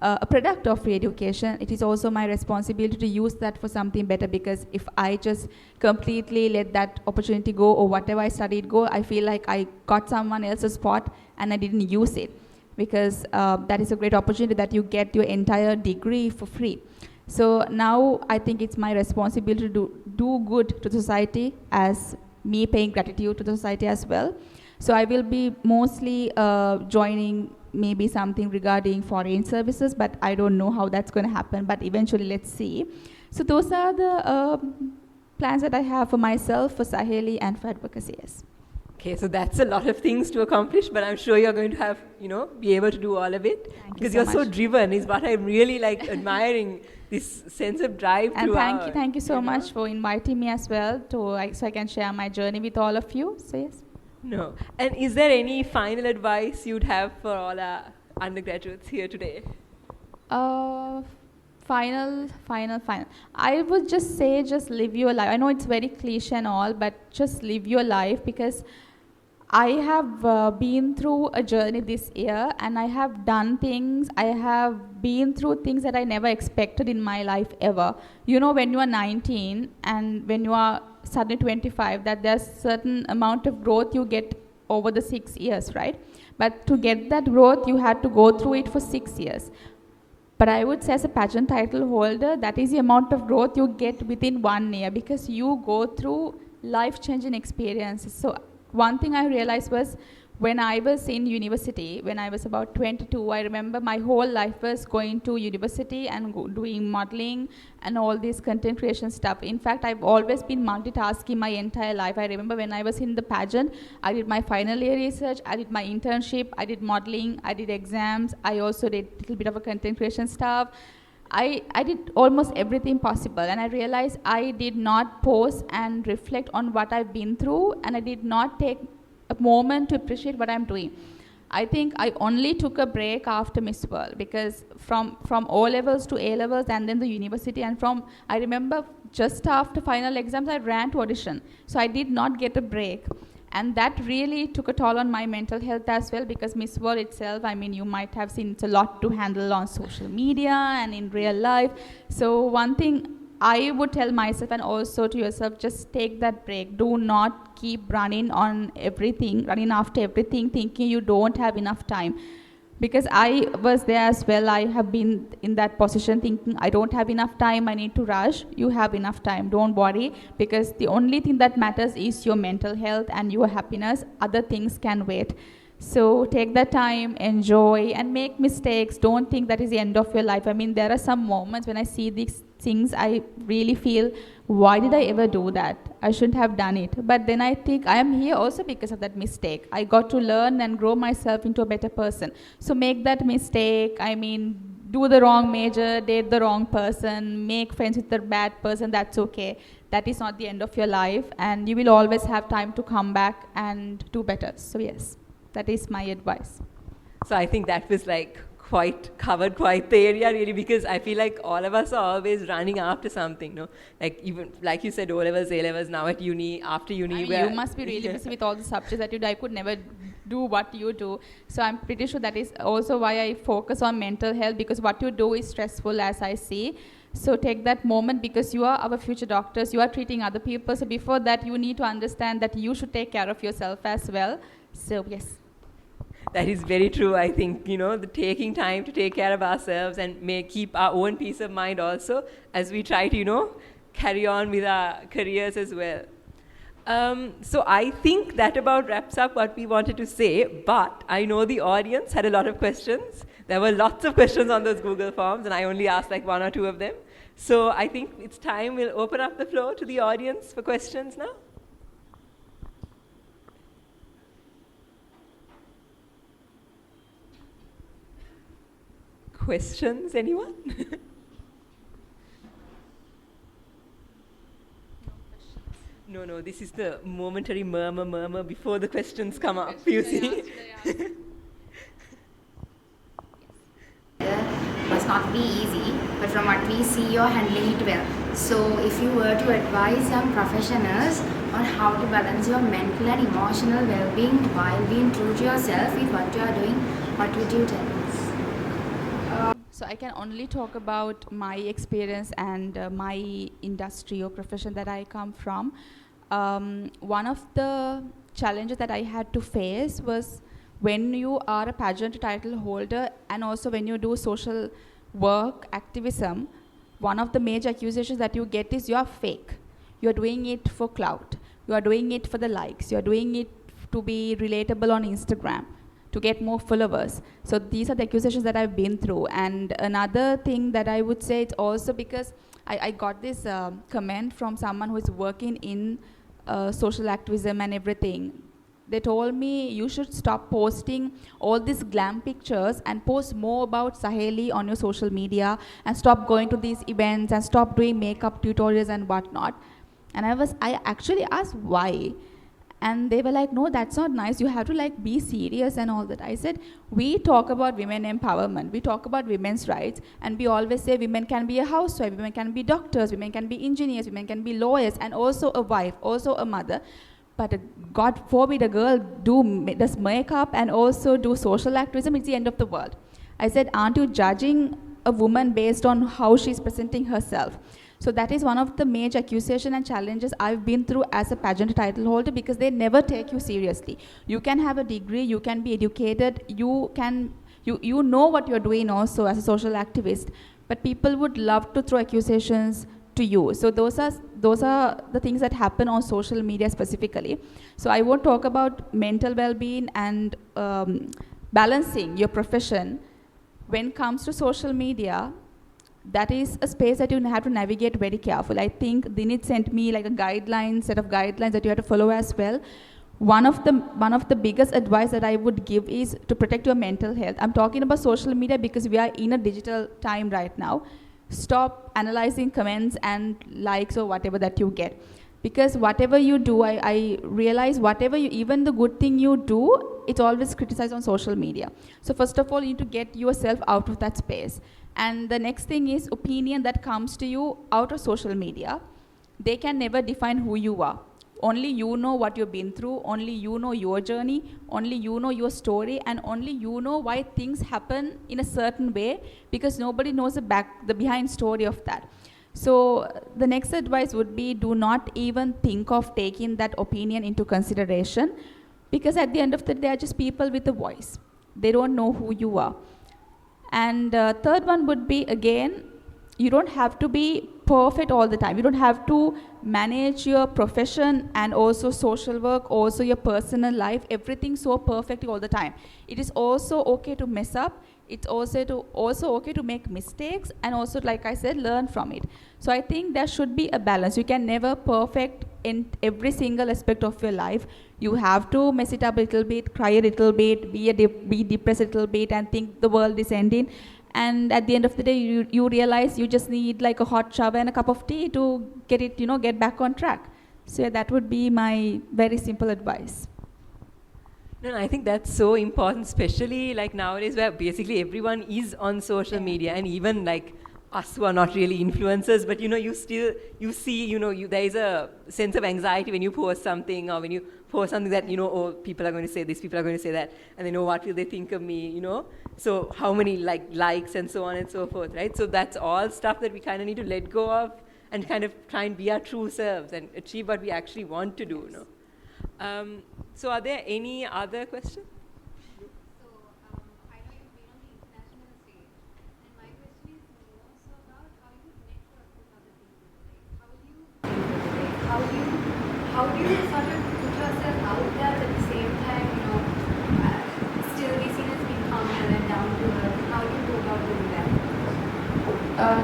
a product of free education. It is also my responsibility to use that for something better, because if I just completely let that opportunity go or whatever I studied go, I feel like I got someone else's spot and I didn't use it. Because that is a great opportunity that you get your entire degree for free. So now I think it's my responsibility to do good to society as me paying gratitude to the society as well. So I will be mostly joining maybe something regarding foreign services, but I don't know how that's going to happen, but eventually let's see. So those are the plans that I have for myself, for Saheli, and for advocacy, yes. Okay, so that's a lot of things to accomplish, but I'm sure you're going to have, be able to do all of it. Because you're so driven is what I'm really like admiring, this sense of drive and throughout. thank you so much for inviting me as well so I can share my journey with all of you. So yes. No. And is there any final advice you'd have for all our undergraduates here today? Final. I would just say, just live your life. I know it's very cliche and all, but just live your life, because I have been through a journey this year, and I have done things, I have been through things that I never expected in my life ever. When you are 19 and when you are suddenly 25, that there's certain amount of growth you get over the 6 years, right? But to get that growth, you had to go through it for 6 years. But I would say as a pageant title holder, that is the amount of growth you get within 1 year, because you go through life-changing experiences. So one thing I realized was, when I was in university, when I was about 22, I remember my whole life was going to university and doing modeling and all this content creation stuff. In fact, I've always been multitasking my entire life. I remember when I was in the pageant, I did my final year research, I did my internship, I did modeling, I did exams, I also did a little bit of a content creation stuff. I did almost everything possible, and I realized I did not pause and reflect on what I've been through, and I did not take a moment to appreciate what I'm doing. I think I only took a break after Miss World, because from O levels to A levels and then the university, and I remember just after final exams I ran to audition. So I did not get a break. And that really took a toll on my mental health as well, because Miss World itself, I mean, you might have seen it's a lot to handle on social media and in real life. So one thing I would tell myself, and also to yourself, just take that break. Do not keep running on everything, running after everything, thinking you don't have enough time. Because I was there as well. I have been in that position thinking, I don't have enough time, I need to rush. You have enough time, don't worry, because the only thing that matters is your mental health and your happiness. Other things can wait. So take that time, enjoy, and make mistakes. Don't think that is the end of your life. I mean, there are some moments when I see these things, I really feel, why did I ever do that? I shouldn't have done it. But then I think I am here also because of that mistake. I got to learn and grow myself into a better person. So make that mistake. I mean, do the wrong major, date the wrong person, make friends with the bad person, that's okay. That is not the end of your life, and you will always have time to come back and do better. So yes, that is my advice. So I think that was like covered quite the area really, because I feel like all of us are always running after something, no? Like even, like you said, O levels, A levels, now at uni, after uni. I mean, you must be really busy with all the subjects that you do. I could never do what you do. So I'm pretty sure that is also why I focus on mental health, because what you do is stressful, as I see. So take that moment, because you are our future doctors, you are treating other people. So before that, you need to understand that you should take care of yourself as well. So yes. That is very true. I think, the taking time to take care of ourselves and may keep our own peace of mind also, as we try to, carry on with our careers as well. So I think that about wraps up what we wanted to say, but I know the audience had a lot of questions. There were lots of questions on those Google forms, and I only asked like one or two of them. So I think it's time we'll open up the floor to the audience for questions now. Questions, anyone? No, this is the momentary murmur before the questions come up, you see. Must not be easy, but from what we see, you're handling it well. So if you were to advise some professionals on how to balance your mental and emotional well-being while being true to yourself with what you are doing, what would you tell us? So I can only talk about my experience and my industry or profession that I come from. One of the challenges that I had to face was when you are a pageant title holder and also when you do social work, activism, one of the major accusations that you get is you are fake. You are doing it for clout. You are doing it for the likes. You are doing it to be relatable on Instagram, to get more followers. So these are the accusations that I've been through. And another thing that I would say, it's also because I got this comment from someone who is working in social activism and everything. They told me you should stop posting all these glam pictures and post more about Saheli on your social media, and stop going to these events and stop doing makeup tutorials and whatnot. And I actually asked why. And they were like, no, that's not nice. You have to be serious and all that. I said, we talk about women empowerment. We talk about women's rights. And we always say women can be a housewife, women can be doctors, women can be engineers, women can be lawyers, and also a wife, also a mother. But God forbid a girl does makeup and also do social activism, it's the end of the world. I said, aren't you judging a woman based on how she's presenting herself? So that is one of the major accusations and challenges I've been through as a pageant title holder, because they never take you seriously. You can have a degree, you can be educated, you know what you're doing also as a social activist, but people would love to throw accusations to you. So those are the things that happen on social media specifically. So I won't talk about mental well-being and balancing your profession. When it comes to social media, that is a space that you have to navigate very carefully. I think Dinit sent me like a set of guidelines that you have to follow as well. One of the biggest advice that I would give is to protect your mental health. I'm talking about social media because we are in a digital time right now. Stop analyzing comments and likes or whatever that you get. Because whatever you do, I realize even the good thing you do, it's always criticized on social media. So first of all, you need to get yourself out of that space. And the next thing is opinion that comes to you out of social media. They can never define who you are. Only you know what you've been through, only you know your journey, only you know your story, and only you know why things happen in a certain way, because nobody knows the behind story of that. So the next advice would be, do not even think of taking that opinion into consideration, because at the end of the day, they are just people with a voice. They don't know who you are. And third one would be, again, you don't have to be perfect all the time. You don't have to manage your profession and also social work, also your personal life, everything so perfectly all the time. It is also okay to mess up. It's also okay to make mistakes, and also, like I said, learn from it. So I think there should be a balance. You can never perfect in every single aspect of your life. You have to mess it up a little bit, cry a little bit, be depressed a little bit, and think the world is ending. And at the end of the day, you realize you just need like a hot shower and a cup of tea to get back on track. So yeah, that would be my very simple advice. No, I think that's so important, especially like nowadays where basically everyone is on social media, and even like us who are not really influencers, but you see, there is a sense of anxiety when you post something, or when you post something that, oh, people are going to say this, people are going to say that, and then, oh, what will they think of me, So how many likes and so on and so forth, right? So that's all stuff that we kind of need to let go of and kind of try and be our true selves and achieve what we actually want to do, So are there any other questions? So, I know you've been on the international stage, and my question is more so about how you network with other people. How do you sort of put yourself out there, but at the same time, still be seen as being humble and down to earth? How do you go about doing that?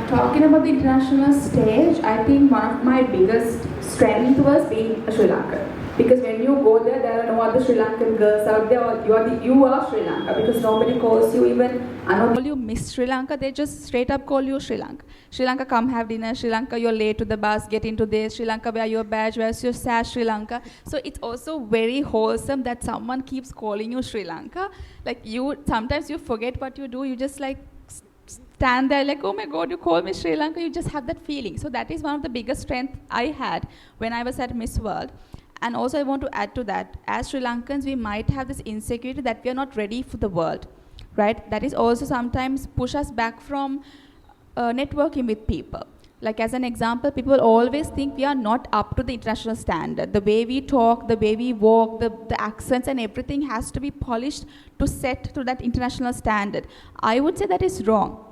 Talking about the international stage, I think one of my biggest strength was being a Sri Lankan. Because when you go there, there are no other Sri Lankan girls out there, or you are Sri Lanka, because nobody calls you even call you Miss Sri Lanka, they just straight up call you Sri Lanka. Sri Lanka, come have dinner. Sri Lanka, you're late to the bus, get into this. Sri Lanka, wear your badge, where's your sash, Sri Lanka. So it's also very wholesome that someone keeps calling you Sri Lanka. Like sometimes you forget what you do, you just like stand there like, oh my God, you call me Sri Lanka, you just have that feeling. So that is one of the biggest strengths I had when I was at Miss World. And also I want to add to that, as Sri Lankans, we might have this insecurity that we are not ready for the world, right? That is also sometimes push us back from networking with people. Like as an example, people always think we are not up to the international standard. The way we talk, the way we walk, the accents and everything has to be polished to set to that international standard. I would say that is wrong.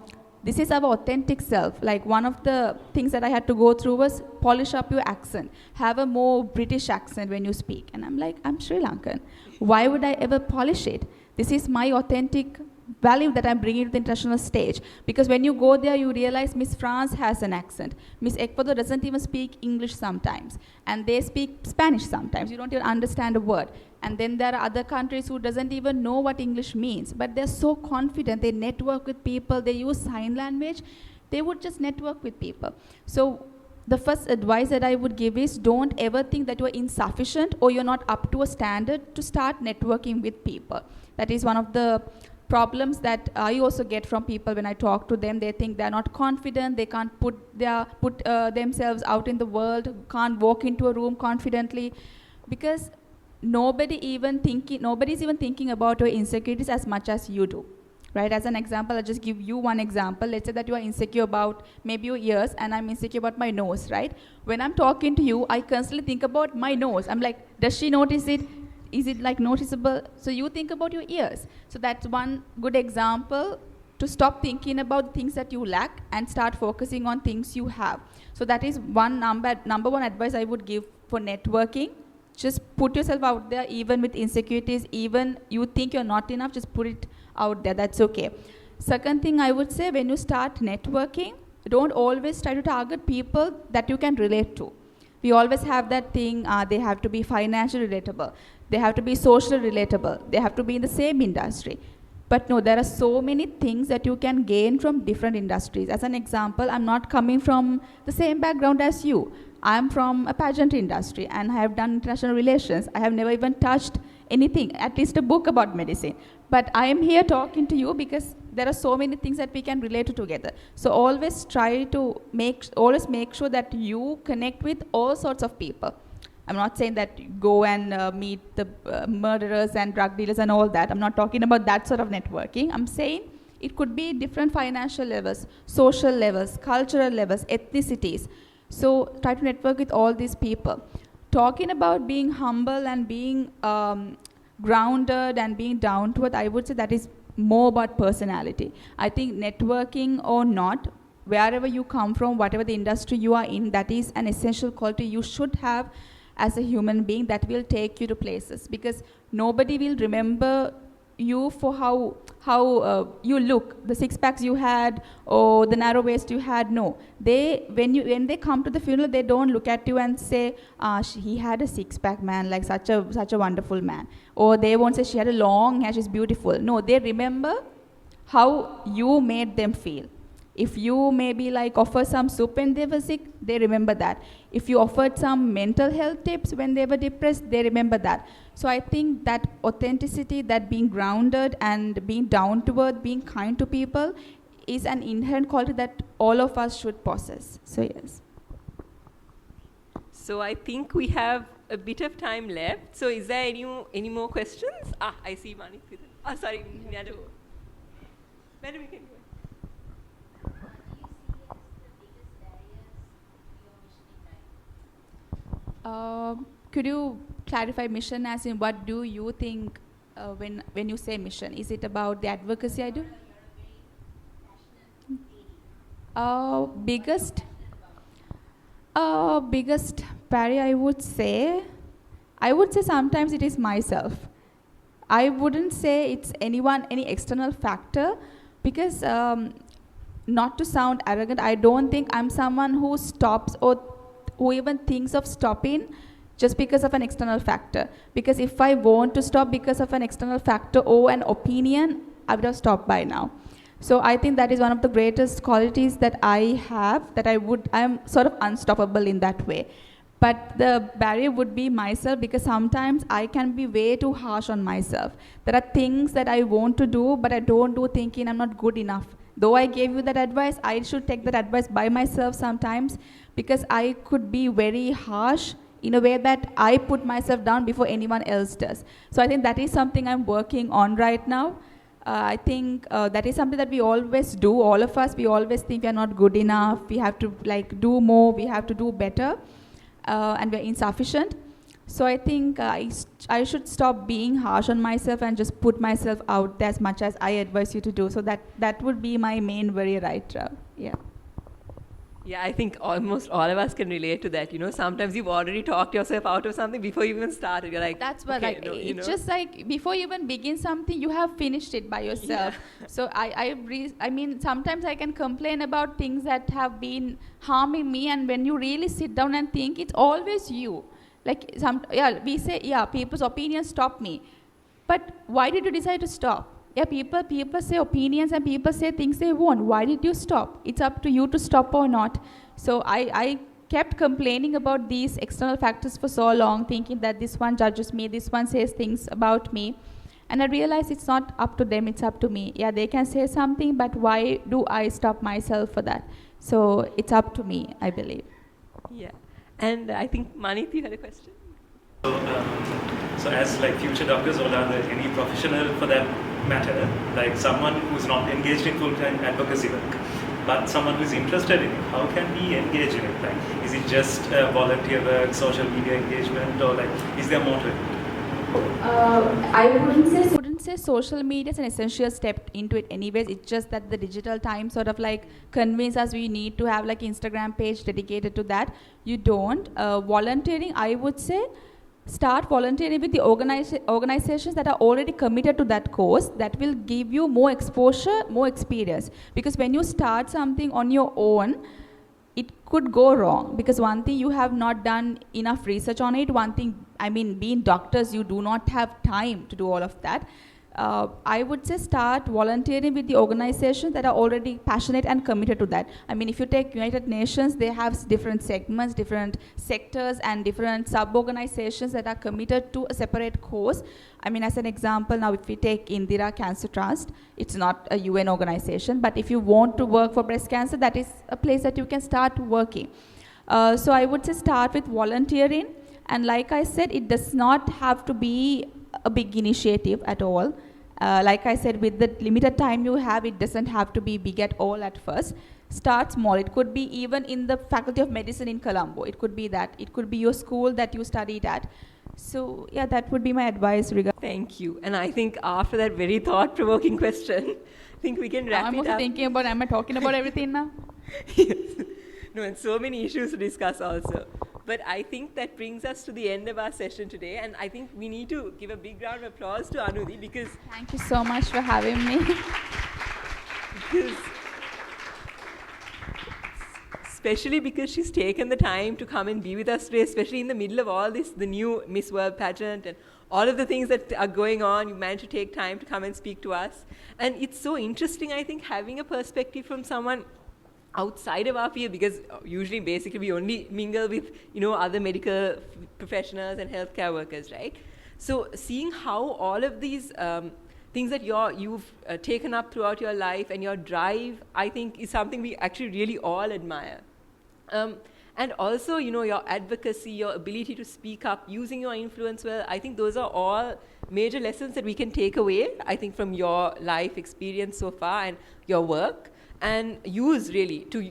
This is our authentic self. Like one of the things that I had to go through was polish up your accent. Have a more British accent when you speak. And I'm like, I'm Sri Lankan. Why would I ever polish it? This is my authentic value that I'm bringing to the international stage. Because when you go there, you realize Miss France has an accent. Miss Ecuador doesn't even speak English sometimes. And they speak Spanish sometimes. You don't even understand a word. And then there are other countries who doesn't even know what English means. But they're so confident. They network with people. They use sign language. They would just network with people. So the first advice that I would give is, don't ever think that you're insufficient or you're not up to a standard to start networking with people. That is one of the problems that I also get from people when I talk to them. They think they're not confident, they can't put themselves out in the world, can't walk into a room confidently, because nobody's even thinking about your insecurities as much as you do. Right? As an example, I'll just give you one example. Let's say that you are insecure about maybe your ears, and I'm insecure about my nose, right? When I'm talking to you, I constantly think about my nose. I'm like, does she notice it? Is it like noticeable? So you think about your ears. So that's one good example to stop thinking about things that you lack and start focusing on things you have. So that is number one advice I would give for networking. Just put yourself out there, even with insecurities, even you think you're not enough, just put it out there, that's okay. Second thing I would say, when you start networking, don't always try to target people that you can relate to. We always have that thing, they have to be financially relatable, they have to be socially relatable, they have to be in the same industry. But no, there are so many things that you can gain from different industries. As an example, I'm not coming from the same background as you. I'm from a pageant industry and I have done international relations. I have never even touched anything, at least a book about medicine. But I am here talking to you because there are so many things that we can relate to together. So always try to make sure that you connect with all sorts of people. I'm not saying that you go and meet the murderers and drug dealers and all that. I'm not talking about that sort of networking. I'm saying it could be different financial levels, social levels, cultural levels, ethnicities. So try to network with all these people. Talking about being humble and being grounded and being down to earth, I would say that is more about personality. I think networking or not, wherever you come from, whatever the industry you are in, that is an essential quality you should have as a human being that will take you to places, because nobody will remember you for how you look, the six packs you had or the narrow waist you had. No, when they come to the funeral, they don't look at you and say, he had a six pack, man, like such a wonderful man, or they won't say she had a long hair, she's beautiful. No, they remember how you made them feel. If you maybe like offer some soup when they were sick, they remember that. If you offered some mental health tips when they were depressed, they remember that. So I think that authenticity, that being grounded and being down to earth, being kind to people is an inherent quality that all of us should possess. So yes. So I think we have a bit of time left. So is there any more questions? I see Mani. Sorry, Madam. Madam, you can go. Could you clarify mission as in what do you think when you say mission? Is it about the advocacy I do? Biggest barrier I would say sometimes it is myself. I wouldn't say it's any external factor, because not to sound arrogant, I don't think I'm someone who stops or who even thinks of stopping just because of an external factor. Because if I want to stop because of an external factor or an opinion, I would have stopped by now. So I think that is one of the greatest qualities that I have, that I'm sort of unstoppable in that way. But the barrier would be myself, because sometimes I can be way too harsh on myself. There are things that I want to do, but I don't do, thinking I'm not good enough. Though I gave you that advice, I should take that advice by myself sometimes, because I could be very harsh in a way that I put myself down before anyone else does. So I think that is something I'm working on right now. I think that is something that we always do, all of us. We always think we are not good enough, we have to do more, we have to do better, and we're insufficient. So I think I should stop being harsh on myself and just put myself out there as much as I advise you to do. So that would be my main worry right now. Yeah. Yeah, I think almost all of us can relate to that. Sometimes you've already talked yourself out of something before you even started. You're like, that's what, okay, it's just like before you even begin something, you have finished it by yourself. Yeah. So I mean, sometimes I can complain about things that have been harming me, and when you really sit down and think, it's always you. We say, people's opinions stop me. But why did you decide to stop? Yeah, people say opinions and people say things they want. Why did you stop? It's up to you to stop or not. So I kept complaining about these external factors for so long, thinking that this one judges me, this one says things about me. And I realized it's not up to them, it's up to me. Yeah, they can say something, but why do I stop myself for that? So it's up to me, I believe. Yeah. And I think, Manit, you had a question? So as future doctors, or are there any professional for that matter, like someone who's not engaged in full-time advocacy work, but someone who's interested in it, how can we engage in it? Is it just volunteer work, social media engagement, or is there more to it? I wouldn't say say social media is an essential step into it anyways. It's just that the digital time sort of like convince us we need to have like Instagram page dedicated to that. You don't. Volunteering, I would say, start volunteering with the organizations that are already committed to that cause. That will give you more exposure, more experience. Because when you start something on your own, it could go wrong, because one thing, you have not done enough research on it. One thing, I mean, being doctors, you do not have time to do all of that. I would say start volunteering with the organizations that are already passionate and committed to that. I mean, if you take United Nations, they have different segments, different sectors, and different sub-organizations that are committed to a separate cause. I mean, as an example, now if we take Indira Cancer Trust, it's not a UN organization, but if you want to work for breast cancer, that is a place that you can start working. So I would say start with volunteering, and like I said, it does not have to be a big initiative at all. Like I said, with the limited time you have, it doesn't have to be big at all at first. Start small. It could be even in the Faculty of Medicine in Colombo. It could be that. It could be your school that you studied at. So yeah, that would be my advice regarding. Thank you. And I think after that very thought-provoking question, I think we can wrap I'm it also up. thinking about, am I talking about everything now? Yes. No, and so many issues to discuss also. But I think that brings us to the end of our session today, and I think we need to give a big round of applause to Anudi, because Thank you so much for having me. especially because she's taken the time to come and be with us today, especially in the middle of all this, the new Miss World pageant and all of the things that are going on. You managed to take time to come and speak to us. And it's so interesting, I think, having a perspective from someone outside of our field, because usually basically we only mingle with, you know, other medical professionals and healthcare workers, right? So seeing how all of these things that you've taken up throughout your life and your drive, I think is something we actually really all admire. And also, you know, your advocacy, your ability to speak up, using your influence well, I think those are all major lessons that we can take away, I think, from your life experience so far and your work, and use really to,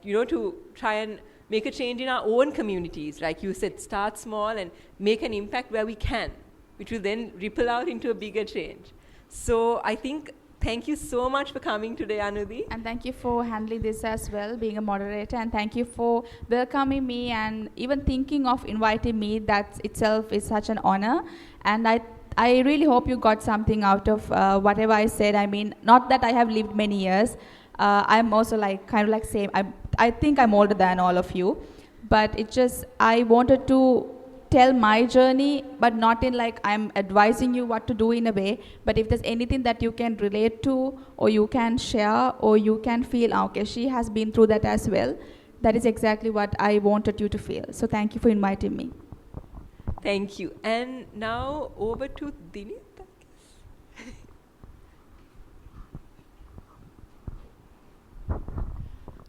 you know, to try and make a change in our own communities. Like you said, start small and make an impact where we can, which will then ripple out into a bigger change. So I think, thank you so much for coming today, Anudi. And thank you for handling this as well, being a moderator, and thank you for welcoming me and even thinking of inviting me. That itself is such an honor. And I really hope you got something out of whatever I said. I mean, not that I have lived many years. I'm also like kind of like same. I think I'm older than all of you, but it just, I wanted to tell my journey, but not in like I'm advising you what to do in a way, but if there's anything that you can relate to, or you can share, or you can feel, okay, she has been through that as well, that is exactly what I wanted you to feel. So thank you for inviting me. Thank you. And now over to Dinit.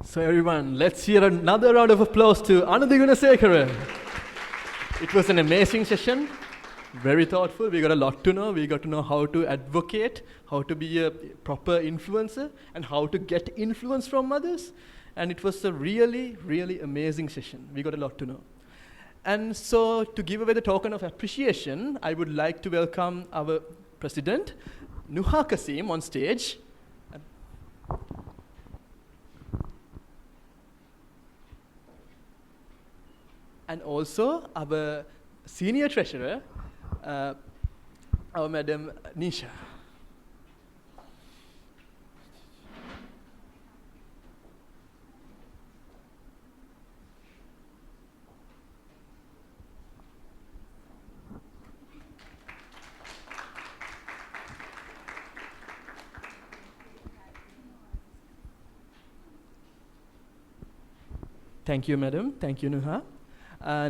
So everyone, let's hear another round of applause to Anudi Gunasekara. It was an amazing session, very thoughtful. We got a lot to know. We got to know how to advocate, how to be a proper influencer, and how to get influence from others. And it was a really, really amazing session. We got a lot to know. And so to give away the token of appreciation, I would like to welcome our president, Nuha Kasim, on stage. And also our senior treasurer, our Madam Nisha. Thank you, Madam. Thank you, Nuha.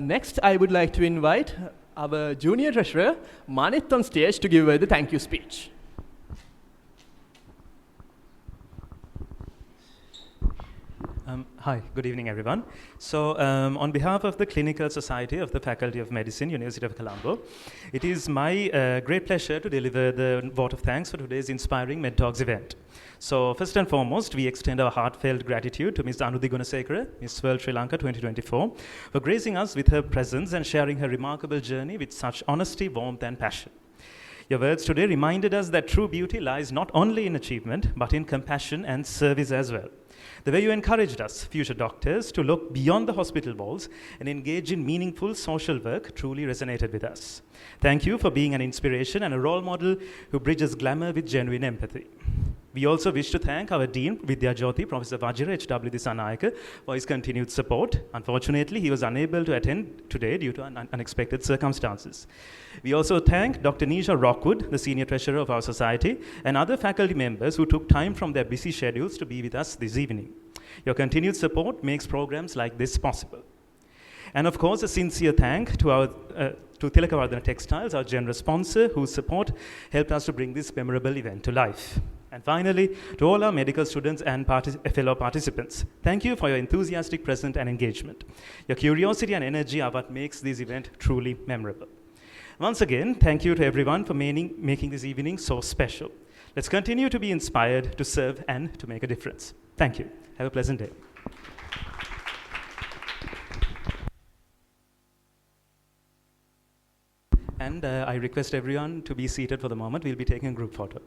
Next, I would like to invite our junior treasurer, Manit, on stage to give away the thank you speech. Hi, good evening, everyone. So, on behalf of the Clinical Society of the Faculty of Medicine, University of Colombo, it is my great pleasure to deliver the vote of thanks for today's inspiring MEDtalks event. So, first and foremost, we extend our heartfelt gratitude to Ms. Anudi Gunasekara, Miss World Sri Lanka 2024, for gracing us with her presence and sharing her remarkable journey with such honesty, warmth, and passion. Your words today reminded us that true beauty lies not only in achievement, but in compassion and service as well. The way you encouraged us, future doctors, to look beyond the hospital walls and engage in meaningful social work truly resonated with us. Thank you for being an inspiration and a role model who bridges glamour with genuine empathy. We also wish to thank our Dean, Vidya Jyoti, Professor Vajira H.W. Disanayake, for his continued support. Unfortunately, he was unable to attend today due to unexpected circumstances. We also thank Dr. Nisha Rockwood, the Senior Treasurer of our society, and other faculty members who took time from their busy schedules to be with us this evening. Your continued support makes programs like this possible. And of course, a sincere thank to Tilakavardhana Textiles, our generous sponsor, whose support helped us to bring this memorable event to life. And finally, to all our medical students and fellow participants, thank you for your enthusiastic presence and engagement. Your curiosity and energy are what makes this event truly memorable. Once again, thank you to everyone for making this evening so special. Let's continue to be inspired, to serve, and to make a difference. Thank you. Have a pleasant day. And I request everyone to be seated for the moment. We'll be taking a group photo.